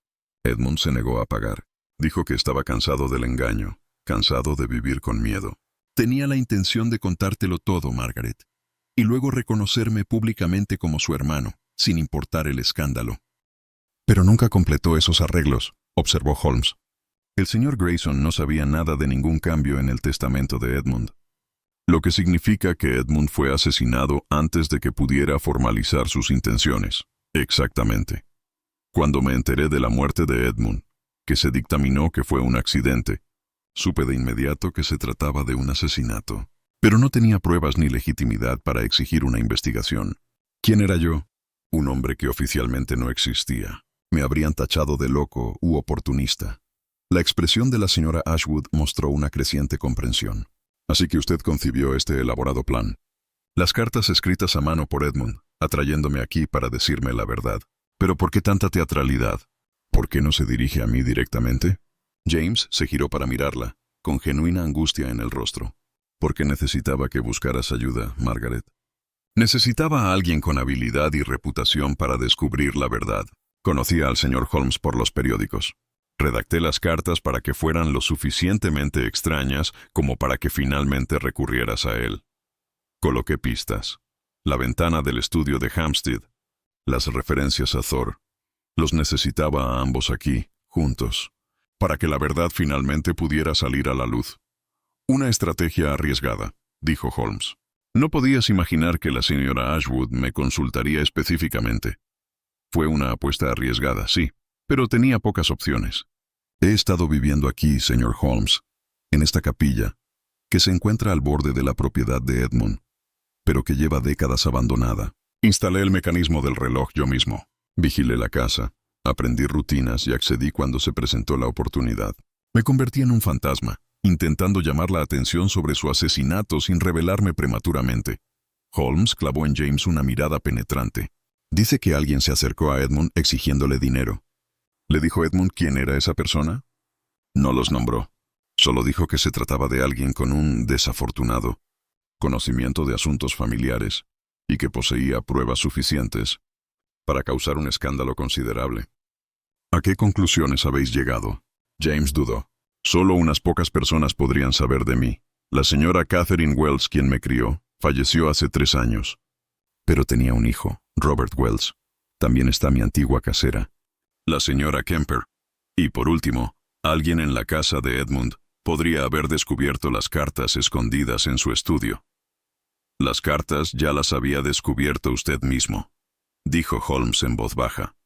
Speaker 1: Edmund se negó a pagar. Dijo que estaba cansado del engaño, cansado de vivir con miedo.
Speaker 2: Tenía la intención de contártelo todo, Margaret, y luego reconocerme públicamente como su hermano, sin importar el escándalo.
Speaker 1: Pero nunca completó esos arreglos, observó Holmes.
Speaker 2: El señor Grayson no sabía nada de ningún cambio en el testamento de Edmund.
Speaker 1: Lo que significa que Edmund fue asesinado antes de que pudiera formalizar sus intenciones. Exactamente. Cuando me enteré de la muerte de Edmund, que se dictaminó que fue un accidente, supe de inmediato que se trataba de un asesinato. Pero no tenía pruebas ni legitimidad para exigir una investigación. ¿Quién era yo? Un hombre que oficialmente no existía. Me habrían tachado de loco u oportunista.
Speaker 2: La expresión de la señora Ashwood mostró una creciente comprensión.
Speaker 1: Así que usted concibió este elaborado plan. Las cartas escritas a mano por Edmund, atrayéndome aquí para decirme la verdad. ¿Pero por qué tanta teatralidad? ¿Por qué no se dirige a mí directamente? James se giró para mirarla, con genuina angustia en el rostro. Porque necesitaba que buscaras ayuda, Margaret. Necesitaba a alguien con habilidad y reputación para descubrir la verdad. Conocía al señor Holmes por los periódicos. Redacté las cartas para que fueran lo suficientemente extrañas como para que finalmente recurrieras a él. Coloqué pistas. La ventana del estudio de Hampstead. Las referencias a Thor. Los necesitaba a ambos aquí, juntos, para que la verdad finalmente pudiera salir a la luz. Una estrategia arriesgada, dijo Holmes. No podías imaginar que la señora Ashwood me consultaría específicamente. Fue una apuesta arriesgada, sí, pero tenía pocas opciones.
Speaker 2: He estado viviendo aquí, señor Holmes, en esta capilla, que se encuentra al borde de la propiedad de Edmund, pero que lleva décadas abandonada.
Speaker 1: Instalé el mecanismo del reloj yo mismo. Vigilé la casa, aprendí rutinas y accedí cuando se presentó la oportunidad. Me convertí en un fantasma, intentando llamar la atención sobre su asesinato sin revelarme prematuramente. Holmes clavó en James una mirada penetrante.
Speaker 2: Dice que alguien se acercó a Edmund exigiéndole dinero.
Speaker 1: ¿Le dijo Edmund quién era esa persona?
Speaker 2: No los nombró. Solo dijo que se trataba de alguien con un desafortunado
Speaker 1: conocimiento de asuntos familiares y que poseía pruebas suficientes para causar un escándalo considerable. ¿A qué conclusiones habéis llegado? James dudó. Solo unas pocas personas podrían saber de mí. La señora Catherine Wells, quien me crió, falleció hace 3 años.
Speaker 2: Pero tenía un hijo, Robert Wells. También está mi antigua casera.
Speaker 1: La señora Kemper. Y por último, alguien en la casa de Edmund podría haber descubierto las cartas escondidas en su estudio. Las cartas ya las había descubierto usted mismo, dijo Holmes en voz baja.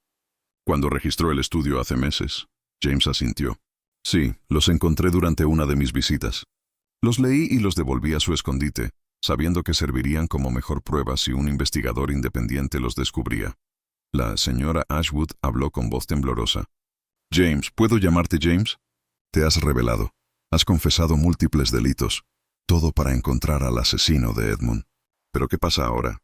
Speaker 1: Cuando registró el estudio hace meses, James asintió. Sí, los encontré durante una de mis visitas. Los leí y los devolví a su escondite, sabiendo que servirían como mejor prueba si un investigador independiente los descubría. La señora Ashwood habló con voz temblorosa. James, ¿puedo llamarte James?
Speaker 2: Te has revelado. Has confesado múltiples delitos. Todo para encontrar al asesino de Edmund.
Speaker 1: ¿Pero qué pasa ahora?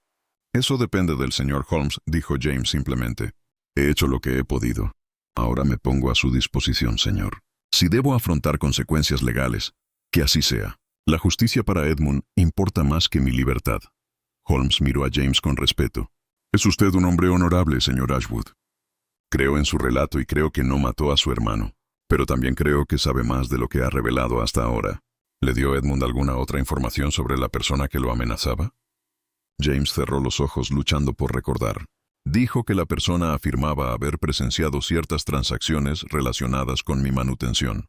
Speaker 1: Eso depende del señor Holmes, dijo James simplemente. He hecho lo que he podido. Ahora me pongo a su disposición, señor. Si debo afrontar consecuencias legales, que así sea. La justicia para Edmund importa más que mi libertad. Holmes miró a James con respeto. Es usted un hombre honorable, señor Ashwood. Creo en su relato y creo que no mató a su hermano. Pero también creo que sabe más de lo que ha revelado hasta ahora. ¿Le dio Edmund alguna otra información sobre la persona que lo amenazaba? James cerró los ojos luchando por recordar. Dijo que la persona afirmaba haber presenciado ciertas transacciones relacionadas con mi manutención.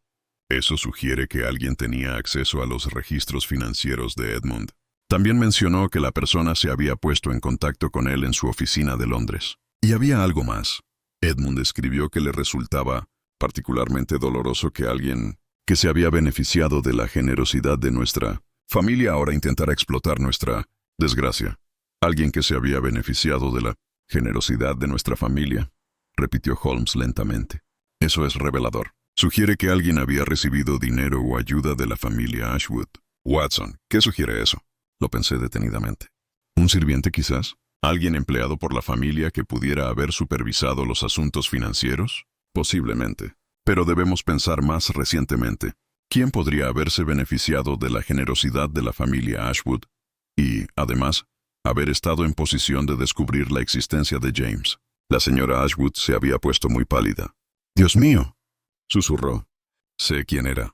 Speaker 1: Eso sugiere que alguien tenía acceso a los registros financieros de Edmund. También mencionó que la persona se había puesto en contacto con él en su oficina de Londres. Y había algo más. Edmund escribió que le resultaba particularmente doloroso que alguien que se había beneficiado de la generosidad de nuestra familia ahora intentara explotar nuestra desgracia. Alguien que se había beneficiado de la generosidad de nuestra familia, repitió Holmes lentamente. Eso es revelador. Sugiere que alguien había recibido dinero o ayuda de la familia Ashwood. Watson, ¿qué sugiere eso? Lo pensé detenidamente. ¿Un sirviente quizás? ¿Alguien empleado por la familia que pudiera haber supervisado los asuntos financieros? Posiblemente. Pero debemos pensar más recientemente. ¿Quién podría haberse beneficiado de la generosidad de la familia Ashwood? Y, además, haber estado en posición de descubrir la existencia de James. La señora Ashwood se había puesto muy pálida. «¡Dios mío!», susurró. Sé quién era.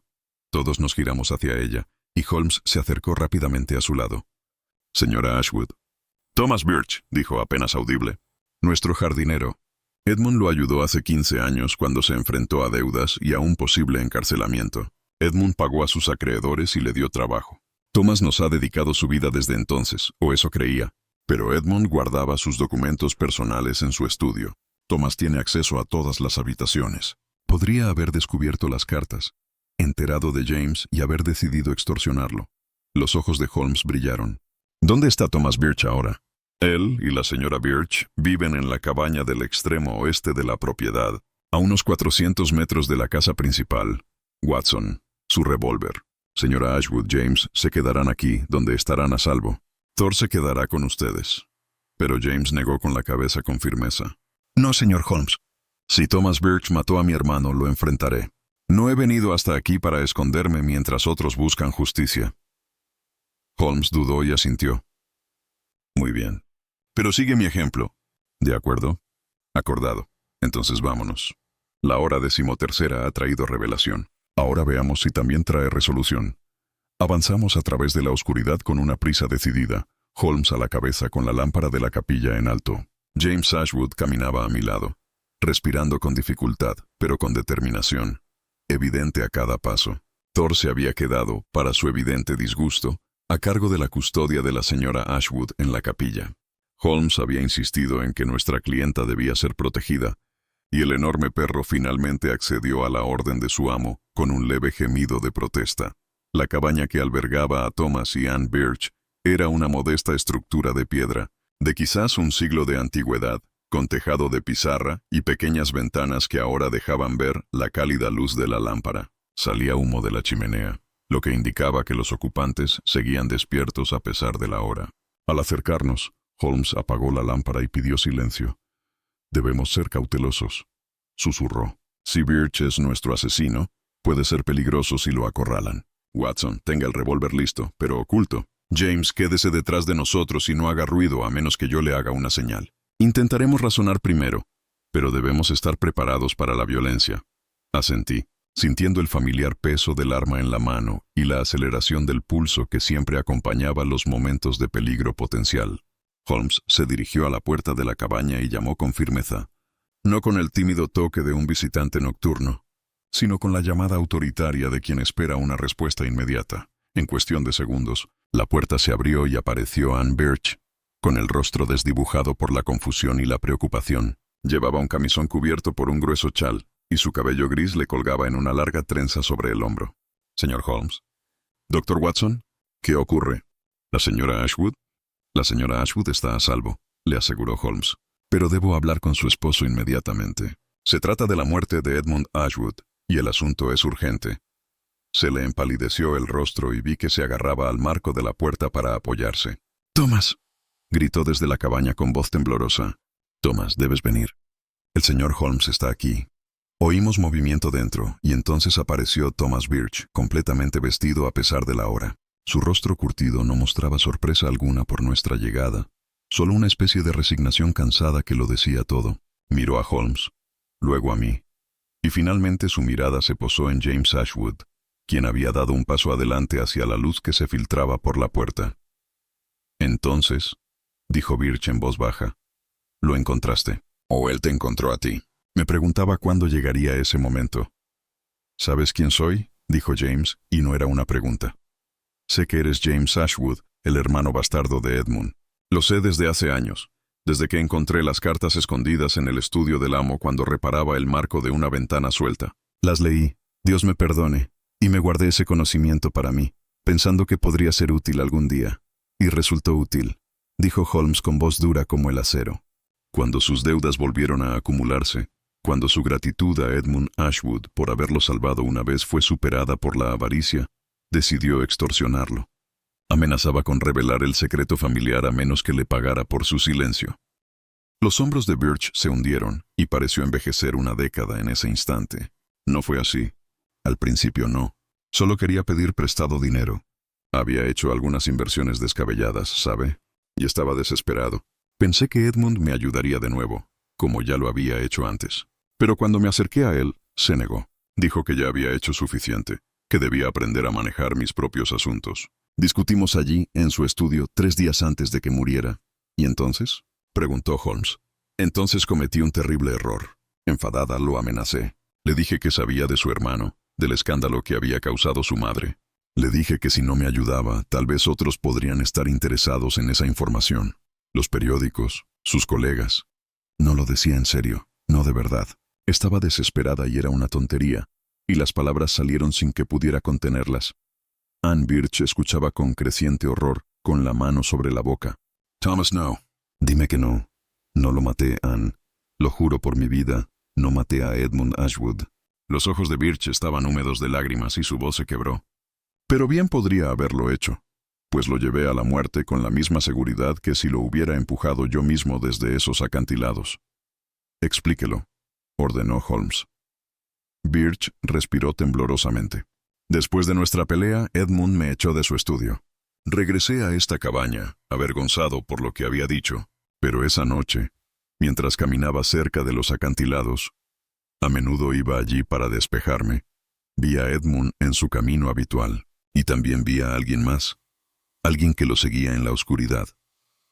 Speaker 1: Todos nos giramos hacia ella, y Holmes se acercó rápidamente a su lado. «Señora Ashwood». «Thomas Birch», dijo apenas audible. «Nuestro jardinero. Edmund lo ayudó hace 15 años cuando se enfrentó a deudas y a un posible encarcelamiento. Edmund pagó a sus acreedores y le dio trabajo. Thomas nos ha dedicado su vida desde entonces, o eso creía. Pero Edmund guardaba sus documentos personales en su estudio. Thomas tiene acceso a todas las habitaciones. Podría haber descubierto las cartas, enterado de James y haber decidido extorsionarlo». Los ojos de Holmes brillaron. «¿Dónde está Thomas Birch ahora?» «Él y la señora Birch viven en la cabaña del extremo oeste de la propiedad, a unos 400 metros de la casa principal. Watson, su revólver. Señora Ashwood, James se quedarán aquí, donde estarán a salvo. Thor se quedará con ustedes». Pero James negó con la cabeza con firmeza. «No, señor Holmes. Si Thomas Birch mató a mi hermano, lo enfrentaré. No he venido hasta aquí para esconderme mientras otros buscan justicia». Holmes dudó y asintió. «Muy bien. Pero sigue mi ejemplo». «De acuerdo». «Acordado. Entonces vámonos. La hora 13ª ha traído revelación. Ahora veamos si también trae resolución». Avanzamos a través de la oscuridad con una prisa decidida, Holmes a la cabeza con la lámpara de la capilla en alto. James Ashwood caminaba a mi lado, respirando con dificultad, pero con determinación, evidente a cada paso. Thor se había quedado, para su evidente disgusto, a cargo de la custodia de la señora Ashwood en la capilla. Holmes había insistido en que nuestra clienta debía ser protegida, y el enorme perro finalmente accedió a la orden de su amo con un leve gemido de protesta. La cabaña que albergaba a Thomas y Anne Birch era una modesta estructura de piedra, de quizás un siglo de antigüedad, con tejado de pizarra y pequeñas ventanas que ahora dejaban ver la cálida luz de la lámpara. Salía humo de la chimenea, lo que indicaba que los ocupantes seguían despiertos a pesar de la hora. Al acercarnos, Holmes apagó la lámpara y pidió silencio. «Debemos ser cautelosos», susurró. «Si Birch es nuestro asesino, puede ser peligroso si lo acorralan. Watson, tenga el revólver listo, pero oculto. James, quédese detrás de nosotros y no haga ruido a menos que yo le haga una señal. Intentaremos razonar primero, pero debemos estar preparados para la violencia». Asentí, sintiendo el familiar peso del arma en la mano y la aceleración del pulso que siempre acompañaba los momentos de peligro potencial. Holmes se dirigió a la puerta de la cabaña y llamó con firmeza, no con el tímido toque de un visitante nocturno, sino con la llamada autoritaria de quien espera una respuesta inmediata. En cuestión de segundos, la puerta se abrió y apareció Anne Birch, con el rostro desdibujado por la confusión y la preocupación. Llevaba un camisón cubierto por un grueso chal, y su cabello gris le colgaba en una larga trenza sobre el hombro. «Señor Holmes». «Doctor Watson, ¿qué ocurre? ¿La señora Ashwood?» «La señora Ashwood está a salvo», le aseguró Holmes. «Pero debo hablar con su esposo inmediatamente. Se trata de la muerte de Edmund Ashwood, y el asunto es urgente». Se le empalideció el rostro y vi que se agarraba al marco de la puerta para apoyarse. «Thomas», gritó desde la cabaña con voz temblorosa. «Thomas, debes venir. El señor Holmes está aquí». Oímos movimiento dentro, y entonces apareció Thomas Birch, completamente vestido a pesar de la hora. Su rostro curtido no mostraba sorpresa alguna por nuestra llegada, solo una especie de resignación cansada que lo decía todo. Miró a Holmes, luego a mí, y finalmente su mirada se posó en James Ashwood, quien había dado un paso adelante hacia la luz que se filtraba por la puerta. «Entonces», dijo Birch en voz baja, «lo encontraste. ¿O él te encontró a ti?» Me preguntaba cuándo llegaría ese momento. «¿Sabes quién soy?», dijo James, y no era una pregunta. «Sé que eres James Ashwood, el hermano bastardo de Edmund. Lo sé desde hace años, desde que encontré las cartas escondidas en el estudio del amo cuando reparaba el marco de una ventana suelta. Las leí, Dios me perdone, y me guardé ese conocimiento para mí, pensando que podría ser útil algún día. Y resultó útil, dijo Holmes con voz dura como el acero. Cuando sus deudas volvieron a acumularse, cuando su gratitud a Edmund Ashwood por haberlo salvado una vez fue superada por la avaricia, decidió extorsionarlo. Amenazaba con revelar el secreto familiar a menos que le pagara por su silencio. Los hombros de Birch se hundieron y pareció envejecer una década en ese instante. No fue así. Al principio no. Solo quería pedir prestado dinero. Había hecho algunas inversiones descabelladas, ¿sabe? Y estaba desesperado. Pensé que Edmund me ayudaría de nuevo, como ya lo había hecho antes. Pero cuando me acerqué a él, se negó. Dijo que ya había hecho suficiente, que debía aprender a manejar mis propios asuntos. Discutimos allí, en su estudio, 3 días antes de que muriera. ¿Y entonces?, preguntó Holmes. Entonces cometí un terrible error. Enfadada, lo amenacé. Le dije que sabía de su hermano, del escándalo que había causado su madre. Le dije que si no me ayudaba, tal vez otros podrían estar interesados en esa información. Los periódicos, sus colegas. No lo decía en serio, no de verdad. Estaba desesperada y era una tontería, y las palabras salieron sin que pudiera contenerlas. Anne Birch escuchaba con creciente horror, con la mano sobre la boca. Thomas, no. Dime que no. No lo maté, Anne. Lo juro por mi vida, no maté a Edmund Ashwood. Los ojos de Birch estaban húmedos de lágrimas y su voz se quebró. Pero bien podría haberlo hecho, pues lo llevé a la muerte con la misma seguridad que si lo hubiera empujado yo mismo desde esos acantilados. Explíquelo, ordenó Holmes. Birch respiró temblorosamente. Después de nuestra pelea, Edmund me echó de su estudio. Regresé a esta cabaña, avergonzado por lo que había dicho, pero esa noche, mientras caminaba cerca de los acantilados, a menudo iba allí para despejarme, vi a Edmund en su camino habitual, y también vi a alguien más, alguien que lo seguía en la oscuridad,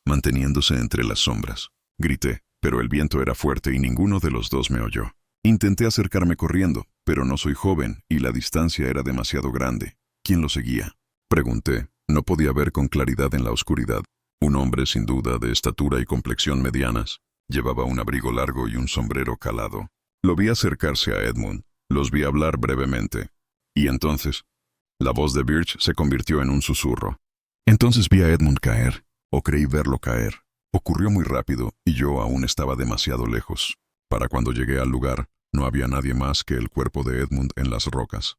Speaker 1: manteniéndose entre las sombras. Grité, pero el viento era fuerte y ninguno de los dos me oyó. Intenté acercarme corriendo, pero no soy joven y la distancia era demasiado grande. ¿Quién lo seguía?, pregunté. No podía ver con claridad en la oscuridad. Un hombre sin duda de estatura y complexión medianas. Llevaba un abrigo largo y un sombrero calado. Lo vi acercarse a Edmund. Los vi hablar brevemente. Y entonces, la voz de Birch se convirtió en un susurro. Entonces vi a Edmund caer, o creí verlo caer. Ocurrió muy rápido y yo aún estaba demasiado lejos. Para cuando llegué al lugar, no había nadie más que el cuerpo de Edmund en las rocas.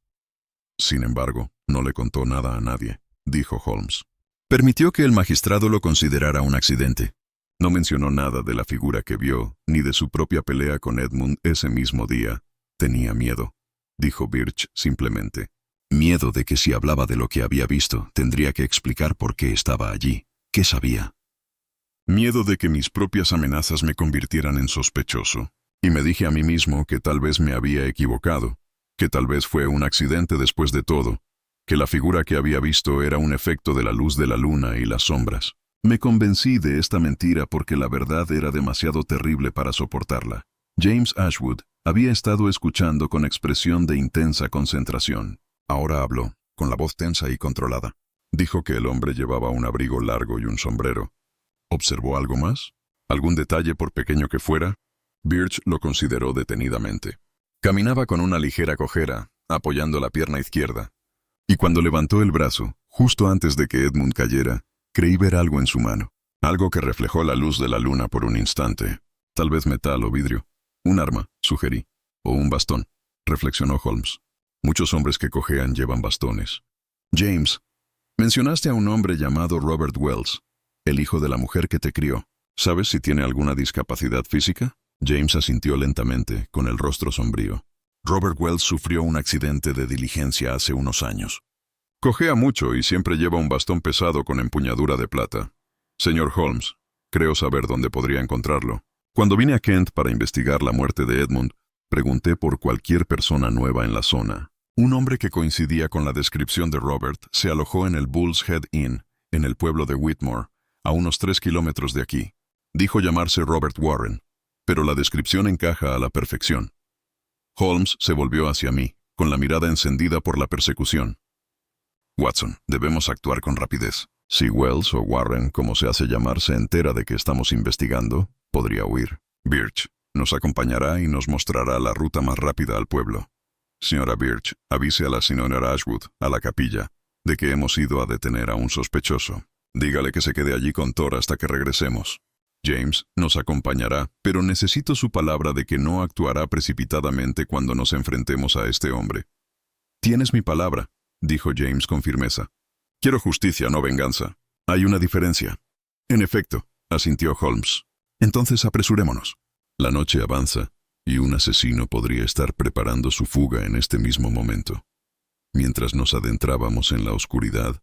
Speaker 1: Sin embargo, no le contó nada a nadie, dijo Holmes. Permitió que el magistrado lo considerara un accidente. No mencionó nada de la figura que vio, ni de su propia pelea con Edmund ese mismo día. Tenía miedo, dijo Birch simplemente. Miedo de que si hablaba de lo que había visto, tendría que explicar por qué estaba allí. ¿Qué sabía? Miedo de que mis propias amenazas me convirtieran en sospechoso. Y me dije a mí mismo que tal vez me había equivocado, que tal vez fue un accidente después de todo, que la figura que había visto era un efecto de la luz de la luna y las sombras. Me convencí de esta mentira porque la verdad era demasiado terrible para soportarla. James Ashwood había estado escuchando con expresión de intensa concentración. Ahora habló, con la voz tensa y controlada. Dijo que el hombre llevaba un abrigo largo y un sombrero. ¿Observó algo más? ¿Algún detalle por pequeño que fuera? Birch lo consideró detenidamente. Caminaba con una ligera cojera, apoyando la pierna izquierda. Y cuando levantó el brazo, justo antes de que Edmund cayera, creí ver algo en su mano. Algo que reflejó la luz de la luna por un instante. Tal vez metal o vidrio. Un arma, sugerí. O un bastón, reflexionó Holmes. Muchos hombres que cojean llevan bastones. James, mencionaste a un hombre llamado Robert Wells, el hijo de la mujer que te crió. ¿Sabes si tiene alguna discapacidad física? James asintió lentamente, con el rostro sombrío. Robert Wells sufrió un accidente de diligencia hace unos años. Cojea mucho y siempre lleva un bastón pesado con empuñadura de plata. Señor Holmes, creo saber dónde podría encontrarlo. Cuando vine a Kent para investigar la muerte de Edmund, pregunté por cualquier persona nueva en la zona. Un hombre que coincidía con la descripción de Robert se alojó en el Bull's Head Inn, en el pueblo de Whitmore, a unos 3 kilómetros de aquí. Dijo llamarse Robert Warren, pero la descripción encaja a la perfección. Holmes se volvió hacia mí, con la mirada encendida por la persecución. Watson, debemos actuar con rapidez. Si Wells o Warren, como se hace llamar, se entera de que estamos investigando, podría huir. Birch nos acompañará y nos mostrará la ruta más rápida al pueblo. Señora Birch, avise a la señora Ashwood, a la capilla, de que hemos ido a detener a un sospechoso. Dígale que se quede allí con Thor hasta que regresemos. James nos acompañará, pero necesito su palabra de que no actuará precipitadamente cuando nos enfrentemos a este hombre. Tienes mi palabra, dijo James con firmeza. Quiero justicia, no venganza. Hay una diferencia. En efecto, asintió Holmes. Entonces apresurémonos. La noche avanza, y un asesino podría estar preparando su fuga en este mismo momento. Mientras nos adentrábamos en la oscuridad,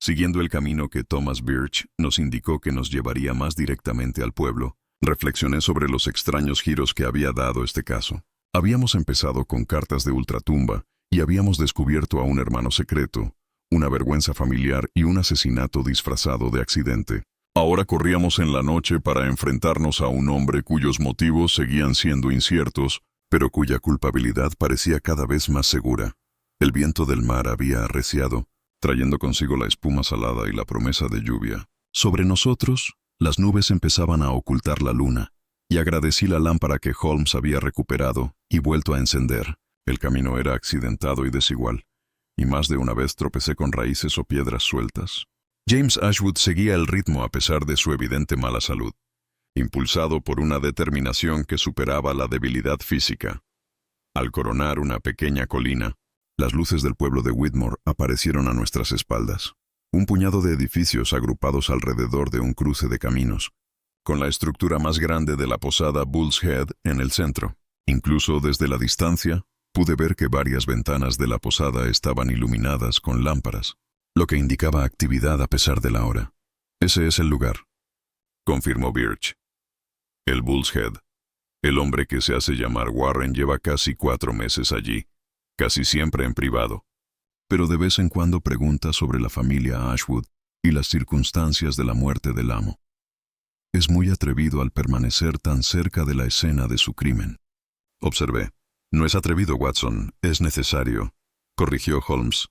Speaker 1: siguiendo el camino que Thomas Birch nos indicó que nos llevaría más directamente al pueblo, reflexioné sobre los extraños giros que había dado este caso. Habíamos empezado con cartas de ultratumba y habíamos descubierto a un hermano secreto, una vergüenza familiar y un asesinato disfrazado de accidente. Ahora corríamos en la noche para enfrentarnos a un hombre cuyos motivos seguían siendo inciertos, pero cuya culpabilidad parecía cada vez más segura. El viento del mar había arreciado, trayendo consigo la espuma salada y la promesa de lluvia. Sobre nosotros, las nubes empezaban a ocultar la luna, y agradecí la lámpara que Holmes había recuperado y vuelto a encender. El camino era accidentado y desigual, y más de una vez tropecé con raíces o piedras sueltas. James Ashwood seguía el ritmo a pesar de su evidente mala salud, impulsado por una determinación que superaba la debilidad física. Al coronar una pequeña colina, las luces del pueblo de Whitmore aparecieron a nuestras espaldas. Un puñado de edificios agrupados alrededor de un cruce de caminos, con la estructura más grande de la posada Bull's Head en el centro. Incluso desde la distancia, pude ver que varias ventanas de la posada estaban iluminadas con lámparas, lo que indicaba actividad a pesar de la hora. Ese es el lugar, confirmó Birch. El Bull's Head. El hombre que se hace llamar Warren lleva casi 4 meses allí, casi siempre en privado, pero de vez en cuando pregunta sobre la familia Ashwood y las circunstancias de la muerte del amo. Es muy atrevido al permanecer tan cerca de la escena de su crimen. Observé. No es atrevido, Watson, es necesario, corrigió Holmes.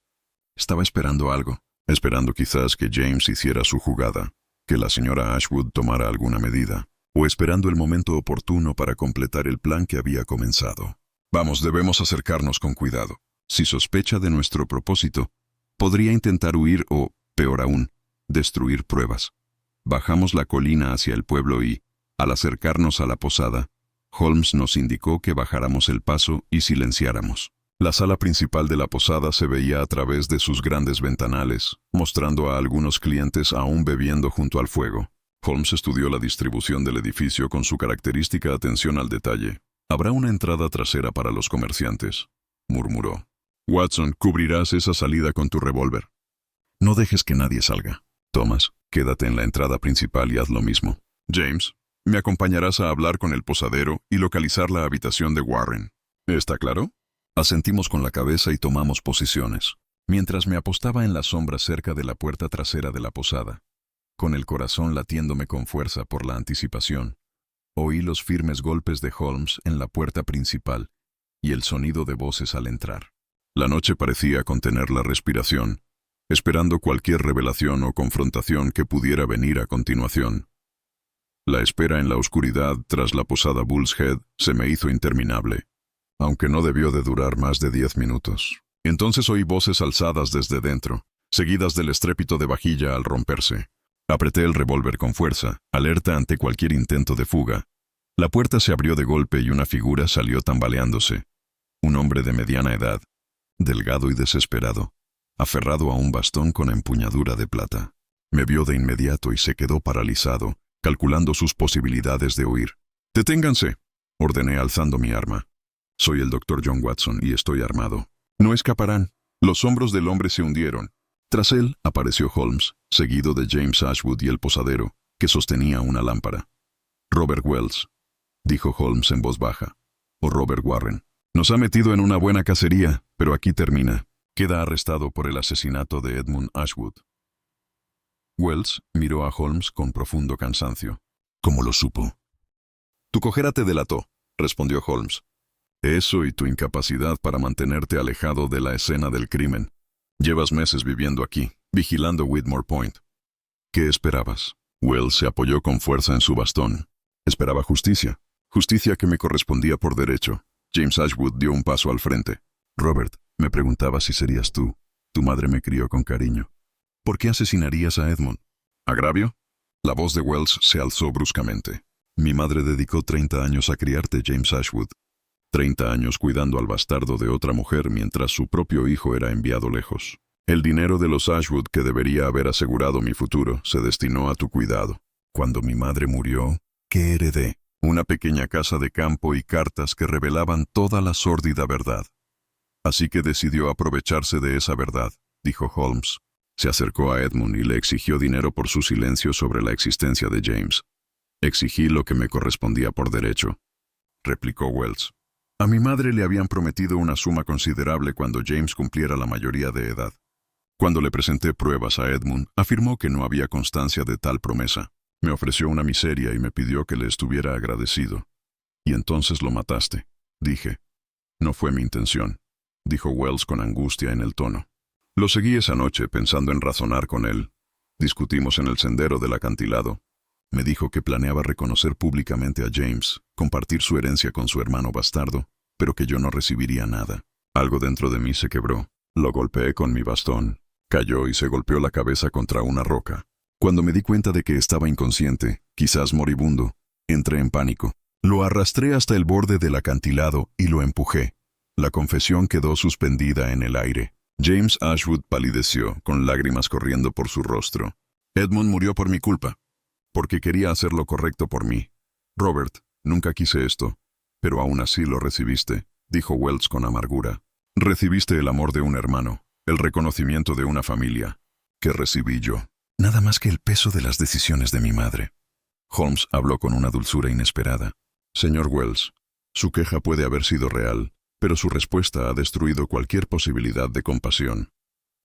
Speaker 1: Estaba esperando algo, esperando quizás que James hiciera su jugada, que la señora Ashwood tomara alguna medida, o esperando el momento oportuno para completar el plan que había comenzado. Vamos, debemos acercarnos con cuidado. Si sospecha de nuestro propósito, podría intentar huir o, peor aún, destruir pruebas. Bajamos la colina hacia el pueblo y, al acercarnos a la posada, Holmes nos indicó que bajáramos el paso y silenciáramos. La sala principal de la posada se veía a través de sus grandes ventanales, mostrando a algunos clientes aún bebiendo junto al fuego. Holmes estudió la distribución del edificio con su característica atención al detalle. «Habrá una entrada trasera para los comerciantes», murmuró. «Watson, cubrirás esa salida con tu revólver. No dejes que nadie salga. Thomas, quédate en la entrada principal y haz lo mismo. James, me acompañarás a hablar con el posadero y localizar la habitación de Warren. ¿Está claro?» Asentimos con la cabeza y tomamos posiciones, mientras me apostaba en la sombra cerca de la puerta trasera de la posada. Con el corazón latiéndome con fuerza por la anticipación, oí los firmes golpes de Holmes en la puerta principal y el sonido de voces al entrar. La noche parecía contener la respiración, esperando cualquier revelación o confrontación que pudiera venir a continuación. La espera en la oscuridad tras la posada Bull's Head se me hizo interminable, aunque no debió de durar más de 10 minutos. Entonces oí voces alzadas desde dentro, seguidas del estrépito de vajilla al romperse. Apreté el revólver con fuerza, alerta ante cualquier intento de fuga. La puerta se abrió de golpe y una figura salió tambaleándose. Un hombre de mediana edad, delgado y desesperado, aferrado a un bastón con empuñadura de plata. Me vio de inmediato y se quedó paralizado, calculando sus posibilidades de huir. «Deténganse», ordené alzando mi arma. «Soy el Dr. John Watson y estoy armado. No escaparán». Los hombros del hombre se hundieron. Tras él apareció Holmes, seguido de James Ashwood y el posadero, que sostenía una lámpara. «Robert Wells», dijo Holmes en voz baja, «o Robert Warren. Nos ha metido en una buena cacería, pero aquí termina. Queda arrestado por el asesinato de Edmund Ashwood». Wells miró a Holmes con profundo cansancio. «¿Cómo lo supo?» «Tu cojera te delató», respondió Holmes. «Eso y tu incapacidad para mantenerte alejado de la escena del crimen. Llevas meses viviendo aquí, vigilando Whitmore Point. ¿Qué esperabas? Wells se apoyó con fuerza en su bastón. Esperaba justicia. Justicia que me correspondía por derecho. James Ashwood dio un paso al frente. Robert, me preguntaba si serías tú. Tu madre me crió con cariño. ¿Por qué asesinarías a Edmund? ¿Agravio? La voz de Wells se alzó bruscamente. Mi madre dedicó 30 años a criarte, James Ashwood. 30 años cuidando al bastardo de otra mujer mientras su propio hijo era enviado lejos. El dinero de los Ashwood que debería haber asegurado mi futuro se destinó a tu cuidado. Cuando mi madre murió, ¿qué heredé? Una pequeña casa de campo y cartas que revelaban toda la sórdida verdad. Así que decidió aprovecharse de esa verdad, dijo Holmes. Se acercó a Edmund y le exigió dinero por su silencio sobre la existencia de James. Exigí lo que me correspondía por derecho, replicó Wells. A mi madre le habían prometido una suma considerable cuando James cumpliera la mayoría de edad. Cuando le presenté pruebas a Edmund, afirmó que no había constancia de tal promesa. Me ofreció una miseria y me pidió que le estuviera agradecido. Y entonces lo mataste, dije. No fue mi intención, dijo Wells con angustia en el tono. Lo seguí esa noche pensando en razonar con él. Discutimos en el sendero del acantilado. Me dijo que planeaba reconocer públicamente a James, compartir su herencia con su hermano bastardo, pero que yo no recibiría nada. Algo dentro de mí se quebró. Lo golpeé con mi bastón. Cayó y se golpeó la cabeza contra una roca. Cuando me di cuenta de que estaba inconsciente, quizás moribundo, entré en pánico. Lo arrastré hasta el borde del acantilado y lo empujé. La confesión quedó suspendida en el aire. James Ashwood palideció, con lágrimas corriendo por su rostro. Edmund murió por mi culpa, porque quería hacer lo correcto por mí. Robert, nunca quise esto, pero aún así lo recibiste, dijo Wells con amargura. Recibiste el amor de un hermano, el reconocimiento de una familia. ¿Qué recibí yo? Nada más que el peso de las decisiones de mi madre. Holmes habló con una dulzura inesperada. Señor Wells, su queja puede haber sido real, pero su respuesta ha destruido cualquier posibilidad de compasión.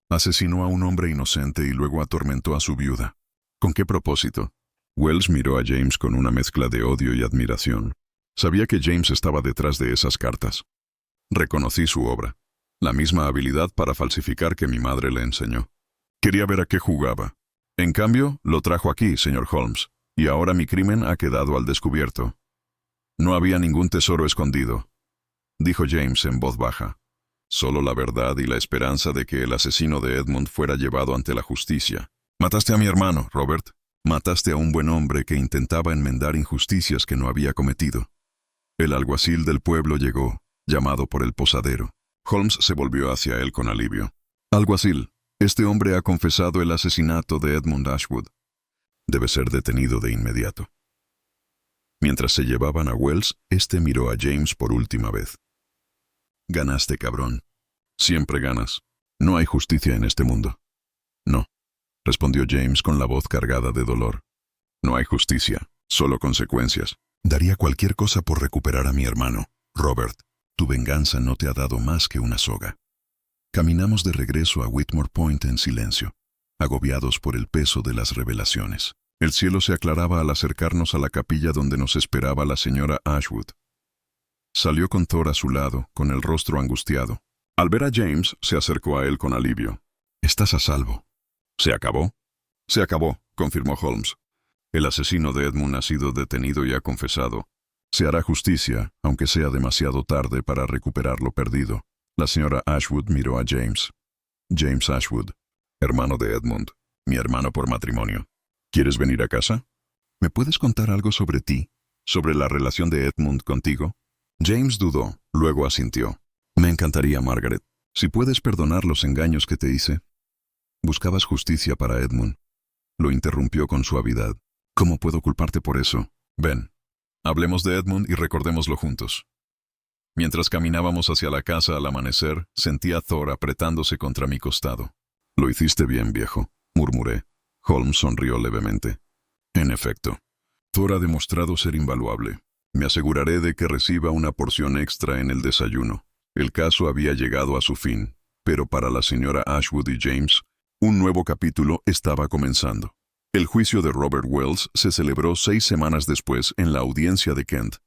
Speaker 1: Asesinó a un hombre inocente y luego atormentó a su viuda. ¿Con qué propósito? Wells miró a James con una mezcla de odio y admiración. Sabía que James estaba detrás de esas cartas. Reconocí su obra, la misma habilidad para falsificar que mi madre le enseñó. Quería ver a qué jugaba. En cambio, lo trajo aquí, señor Holmes, y ahora mi crimen ha quedado al descubierto. No había ningún tesoro escondido, dijo James en voz baja. Solo la verdad y la esperanza de que el asesino de Edmund fuera llevado ante la justicia. Mataste a mi hermano, Robert. Mataste a un buen hombre que intentaba enmendar injusticias que no había cometido. El alguacil del pueblo llegó, llamado por el posadero. Holmes se volvió hacia él con alivio. Alguacil, este hombre ha confesado el asesinato de Edmund Ashwood. Debe ser detenido de inmediato. Mientras se llevaban a Wells, este miró a James por última vez. Ganaste, cabrón. Siempre ganas. No hay justicia en este mundo. No, respondió James con la voz cargada de dolor. No hay justicia, solo consecuencias. Daría cualquier cosa por recuperar a mi hermano. Robert, tu venganza no te ha dado más que una soga. Caminamos de regreso a Whitmore Point en silencio, agobiados por el peso de las revelaciones. El cielo se aclaraba al acercarnos a la capilla donde nos esperaba la señora Ashwood. Salió con Thor a su lado, con el rostro angustiado. Al ver a James, se acercó a él con alivio. «Estás a salvo». «¿Se acabó?» «Se acabó», confirmó Holmes. «El asesino de Edmund ha sido detenido y ha confesado. Se hará justicia, aunque sea demasiado tarde para recuperar lo perdido». La señora Ashwood miró a James. «James Ashwood, hermano de Edmund, mi hermano por matrimonio. ¿Quieres venir a casa? ¿Me puedes contar algo sobre ti? ¿Sobre la relación de Edmund contigo?» James dudó, luego asintió. «Me encantaría, Margaret. Si puedes perdonar los engaños que te hice». «Buscabas justicia para Edmund». Lo interrumpió con suavidad. «¿Cómo puedo culparte por eso? Ven, hablemos de Edmund y recordémoslo juntos». Mientras caminábamos hacia la casa al amanecer, sentí a Thor apretándose contra mi costado. «Lo hiciste bien, viejo», murmuré. Holmes sonrió levemente. «En efecto, Thor ha demostrado ser invaluable. Me aseguraré de que reciba una porción extra en el desayuno». El caso había llegado a su fin, pero para la señora Ashwood y James, un nuevo capítulo estaba comenzando. El juicio de Robert Wells se celebró 6 semanas después en la audiencia de Kent,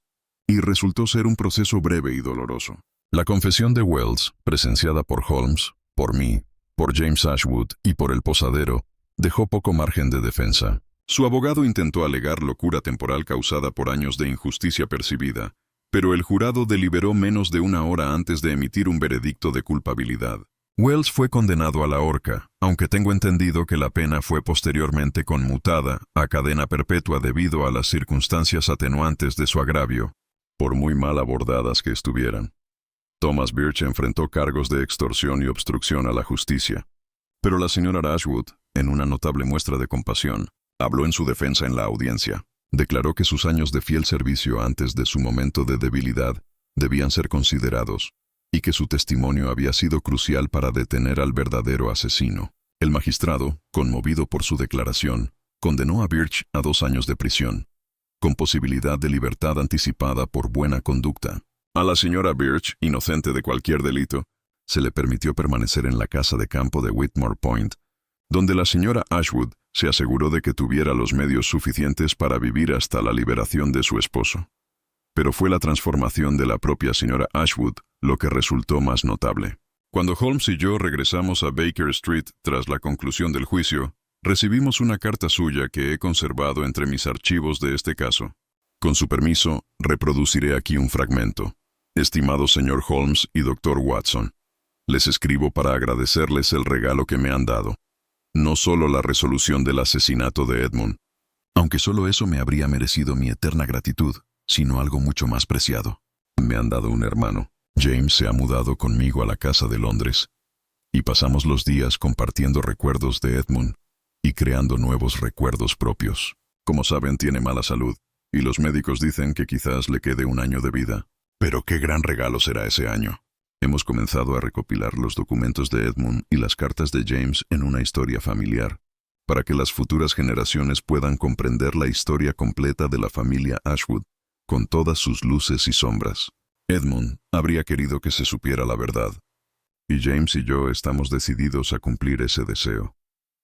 Speaker 1: y resultó ser un proceso breve y doloroso. La confesión de Wells, presenciada por Holmes, por mí, por James Ashwood y por el posadero, dejó poco margen de defensa. Su abogado intentó alegar locura temporal causada por años de injusticia percibida, pero el jurado deliberó menos de una hora antes de emitir un veredicto de culpabilidad. Wells fue condenado a la horca, aunque tengo entendido que la pena fue posteriormente conmutada a cadena perpetua debido a las circunstancias atenuantes de su agravio, por muy mal abordadas que estuvieran. Thomas Birch enfrentó cargos de extorsión y obstrucción a la justicia. Pero la señora Ashwood, en una notable muestra de compasión, habló en su defensa en la audiencia. Declaró que sus años de fiel servicio antes de su momento de debilidad debían ser considerados, y que su testimonio había sido crucial para detener al verdadero asesino. El magistrado, conmovido por su declaración, condenó a Birch a 2 años de prisión, con posibilidad de libertad anticipada por buena conducta. A la señora Birch, inocente de cualquier delito, se le permitió permanecer en la casa de campo de Whitmore Point, donde la señora Ashwood se aseguró de que tuviera los medios suficientes para vivir hasta la liberación de su esposo. Pero fue la transformación de la propia señora Ashwood lo que resultó más notable. Cuando Holmes y yo regresamos a Baker Street tras la conclusión del juicio, recibimos una carta suya que he conservado entre mis archivos de este caso. Con su permiso, reproduciré aquí un fragmento. Estimado señor Holmes y doctor Watson, les escribo para agradecerles el regalo que me han dado. No solo la resolución del asesinato de Edmund, aunque solo eso me habría merecido mi eterna gratitud, sino algo mucho más preciado. Me han dado un hermano. James se ha mudado conmigo a la casa de Londres, y pasamos los días compartiendo recuerdos de Edmund y creando nuevos recuerdos propios. Como saben, tiene mala salud, y los médicos dicen que quizás le quede 1 año de vida. Pero qué gran regalo será ese año. Hemos comenzado a recopilar los documentos de Edmund y las cartas de James en una historia familiar, para que las futuras generaciones puedan comprender la historia completa de la familia Ashwood, con todas sus luces y sombras. Edmund habría querido que se supiera la verdad, y James y yo estamos decididos a cumplir ese deseo.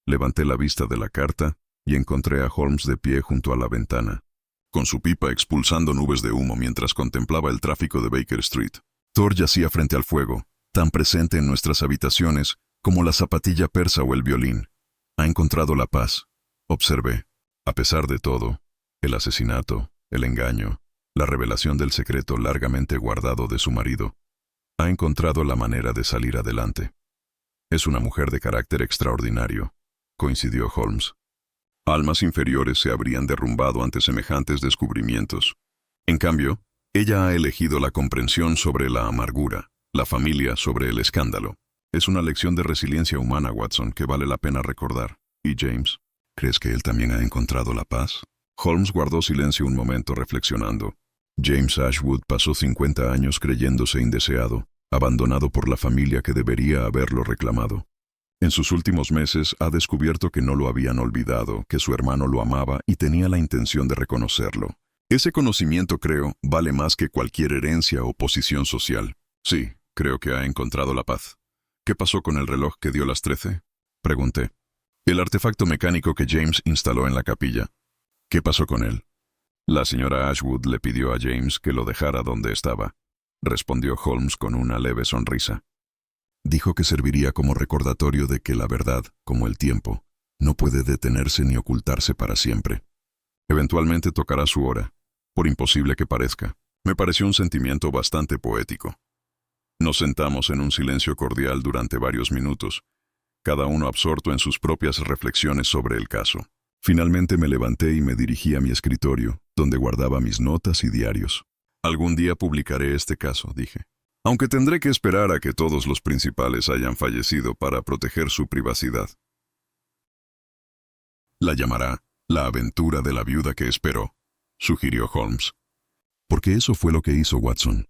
Speaker 1: Levanté la vista de la carta y encontré a Holmes de pie junto a la ventana, con su pipa expulsando nubes de humo mientras contemplaba el tráfico de Baker Street. Thor yacía frente al fuego, tan presente en nuestras habitaciones como la zapatilla persa o el violín. Ha encontrado la paz, observé. A pesar de todo, el asesinato, el engaño, la revelación del secreto largamente guardado de su marido, ha encontrado la manera de salir adelante. Es una mujer de carácter extraordinario, coincidió Holmes. Almas inferiores se habrían derrumbado ante semejantes descubrimientos. En cambio, ella ha elegido la comprensión sobre la amargura, la familia sobre el escándalo. Es una lección de resiliencia humana, Watson, que vale la pena recordar. ¿Y James? ¿Crees que él también ha encontrado la paz? Holmes guardó silencio un momento reflexionando. James Ashwood pasó 50 años creyéndose indeseado, abandonado por la familia que debería haberlo reclamado. En sus últimos meses ha descubierto que no lo habían olvidado, que su hermano lo amaba y tenía la intención de reconocerlo. Ese conocimiento, creo, vale más que cualquier herencia o posición social. Sí, creo que ha encontrado la paz. ¿Qué pasó con el reloj que dio las 13? Pregunté. El artefacto mecánico que James instaló en la capilla. ¿Qué pasó con él? La señora Ashwood le pidió a James que lo dejara donde estaba, respondió Holmes con una leve sonrisa. Dijo que serviría como recordatorio de que la verdad, como el tiempo, no puede detenerse ni ocultarse para siempre. Eventualmente tocará su hora, por imposible que parezca. Me pareció un sentimiento bastante poético. Nos sentamos en un silencio cordial durante varios minutos, cada uno absorto en sus propias reflexiones sobre el caso. Finalmente me levanté y me dirigí a mi escritorio, donde guardaba mis notas y diarios. Algún día publicaré este caso, dije. Aunque tendré que esperar a que todos los principales hayan fallecido para proteger su privacidad. La llamará La aventura de la viuda que esperó, sugirió Holmes. Porque eso fue lo que hizo Watson.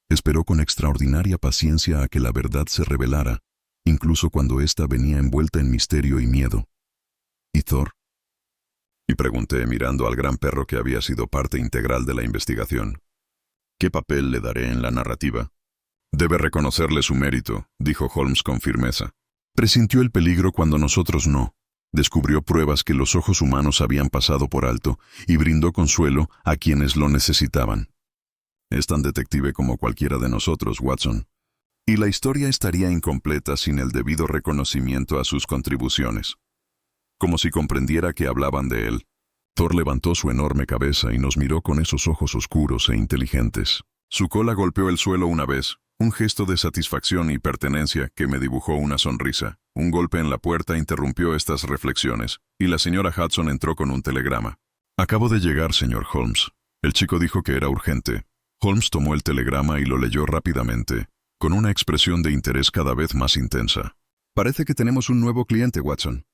Speaker 1: Esperó con extraordinaria paciencia a que la verdad se revelara, incluso cuando ésta venía envuelta en misterio y miedo. ¿Y Thor? Y pregunté mirando al gran perro que había sido parte integral de la investigación. ¿Qué papel le daré en la narrativa? Debe reconocerle su mérito, dijo Holmes con firmeza. Presintió el peligro cuando nosotros no. Descubrió pruebas que los ojos humanos habían pasado por alto y brindó consuelo a quienes lo necesitaban. Es tan detective como cualquiera de nosotros, Watson. Y la historia estaría incompleta sin el debido reconocimiento a sus contribuciones. como si comprendiera que hablaban de él. Thor levantó su enorme cabeza y nos miró con esos ojos oscuros e inteligentes. Su cola golpeó el suelo una vez, un gesto de satisfacción y pertenencia que me dibujó una sonrisa. Un golpe en la puerta interrumpió estas reflexiones, y la señora Hudson entró con un telegrama. «Acabo de llegar, señor Holmes». El chico dijo que era urgente. Holmes tomó el telegrama y lo leyó rápidamente, con una expresión de interés cada vez más intensa. «Parece que tenemos un nuevo cliente, Watson.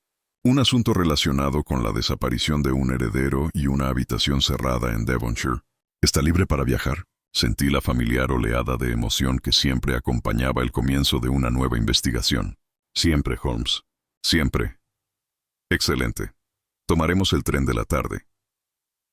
Speaker 1: Un asunto relacionado con la desaparición de un heredero y una habitación cerrada en Devonshire. ¿Está libre para viajar?» Sentí la familiar oleada de emoción que siempre acompañaba el comienzo de una nueva investigación. «Siempre, Holmes. Siempre». «Excelente. Tomaremos el tren de la tarde.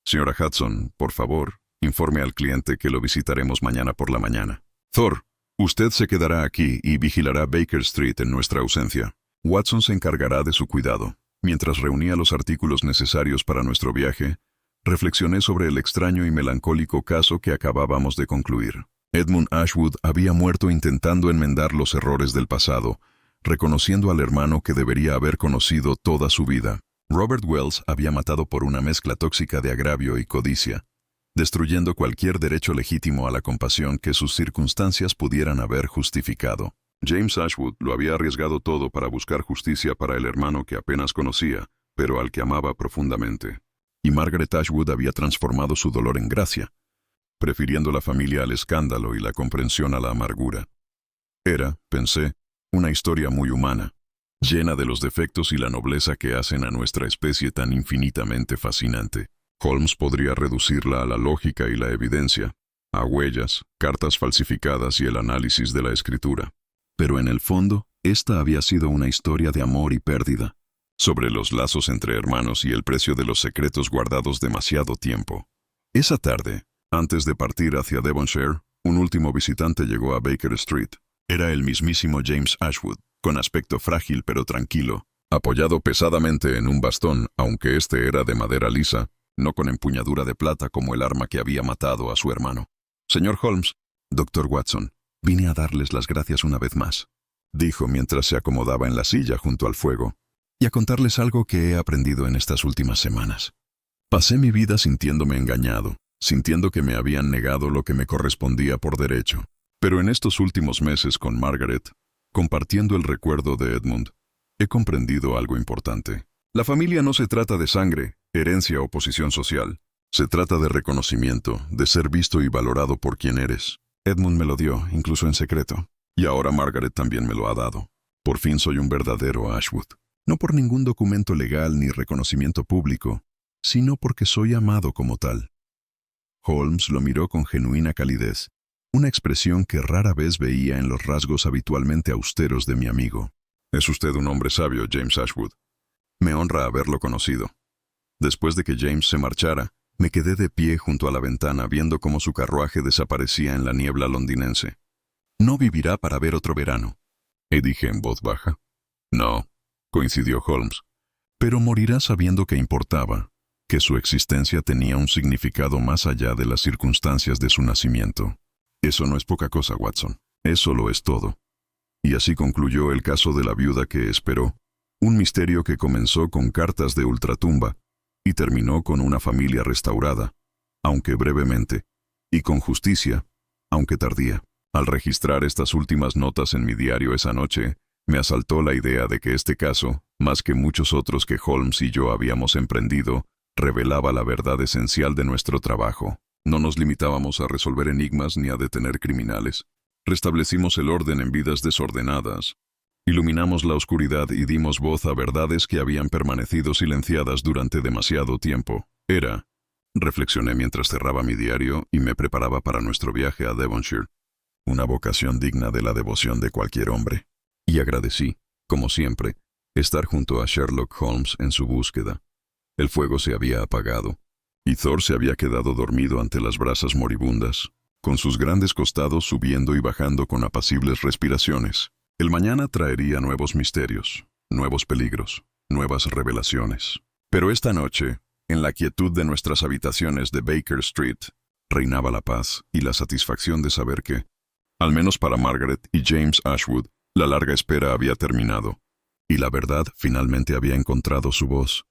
Speaker 1: Señora Hudson, por favor, informe al cliente que lo visitaremos mañana por la mañana. Thor, usted se quedará aquí y vigilará Baker Street en nuestra ausencia. Watson se encargará de su cuidado». Mientras reunía los artículos necesarios para nuestro viaje, reflexioné sobre el extraño y melancólico caso que acabábamos de concluir. Edmund Ashwood había muerto intentando enmendar los errores del pasado, reconociendo al hermano que debería haber conocido toda su vida. Robert Wells había matado por una mezcla tóxica de agravio y codicia, destruyendo cualquier derecho legítimo a la compasión que sus circunstancias pudieran haber justificado. James Ashwood lo había arriesgado todo para buscar justicia para el hermano que apenas conocía, pero al que amaba profundamente. Y Margaret Ashwood había transformado su dolor en gracia, prefiriendo la familia al escándalo y la comprensión a la amargura. Era, pensé, una historia muy humana, llena de los defectos y la nobleza que hacen a nuestra especie tan infinitamente fascinante. Holmes podría reducirla a la lógica y la evidencia, a huellas, cartas falsificadas y el análisis de la escritura. Pero en el fondo, esta había sido una historia de amor y pérdida, sobre los lazos entre hermanos y el precio de los secretos guardados demasiado tiempo. Esa tarde, antes de partir hacia Devonshire, un último visitante llegó a Baker Street. Era el mismísimo James Ashwood, con aspecto frágil pero tranquilo, apoyado pesadamente en un bastón, aunque este era de madera lisa, no con empuñadura de plata como el arma que había matado a su hermano. «Señor Holmes, Dr. Watson, vine a darles las gracias una vez más», dijo mientras se acomodaba en la silla junto al fuego, «y a contarles algo que he aprendido en estas últimas semanas. Pasé mi vida sintiéndome engañado, sintiendo que me habían negado lo que me correspondía por derecho. Pero en estos últimos meses con Margaret, compartiendo el recuerdo de Edmund, he comprendido algo importante. La familia no se trata de sangre, herencia o posición social. Se trata de reconocimiento, de ser visto y valorado por quien eres. Edmund me lo dio, incluso en secreto. Y ahora Margaret también me lo ha dado. Por fin soy un verdadero Ashwood. No por ningún documento legal ni reconocimiento público, sino porque soy amado como tal». Holmes lo miró con genuina calidez, una expresión que rara vez veía en los rasgos habitualmente austeros de mi amigo. «Es usted un hombre sabio, James Ashwood. Me honra haberlo conocido». Después de que James se marchara, me quedé de pie junto a la ventana viendo cómo su carruaje desaparecía en la niebla londinense. «No vivirá para ver otro verano», dije en voz baja. «No», coincidió Holmes, «pero morirá sabiendo que importaba, que su existencia tenía un significado más allá de las circunstancias de su nacimiento. Eso no es poca cosa, Watson. Eso lo es todo». Y así concluyó el caso de la viuda que esperó, un misterio que comenzó con cartas de ultratumba y terminó con una familia restaurada, aunque brevemente, y con justicia, aunque tardía. Al registrar estas últimas notas en mi diario esa noche, me asaltó la idea de que este caso, más que muchos otros que Holmes y yo habíamos emprendido, revelaba la verdad esencial de nuestro trabajo. No nos limitábamos a resolver enigmas ni a detener criminales. Restablecimos el orden en vidas desordenadas. Iluminamos la oscuridad y dimos voz a verdades que habían permanecido silenciadas durante demasiado tiempo. Reflexioné mientras cerraba mi diario y me preparaba para nuestro viaje a Devonshire, una vocación digna de la devoción de cualquier hombre. Y agradecí, como siempre, estar junto a Sherlock Holmes en su búsqueda. El fuego se había apagado, y Thor se había quedado dormido ante las brasas moribundas, con sus grandes costados subiendo y bajando con apacibles respiraciones. El mañana traería nuevos misterios, nuevos peligros, nuevas revelaciones. Pero esta noche, en la quietud de nuestras habitaciones de Baker Street, reinaba la paz y la satisfacción de saber que, al menos para Margaret y James Ashwood, la larga espera había terminado, y la verdad finalmente había encontrado su voz.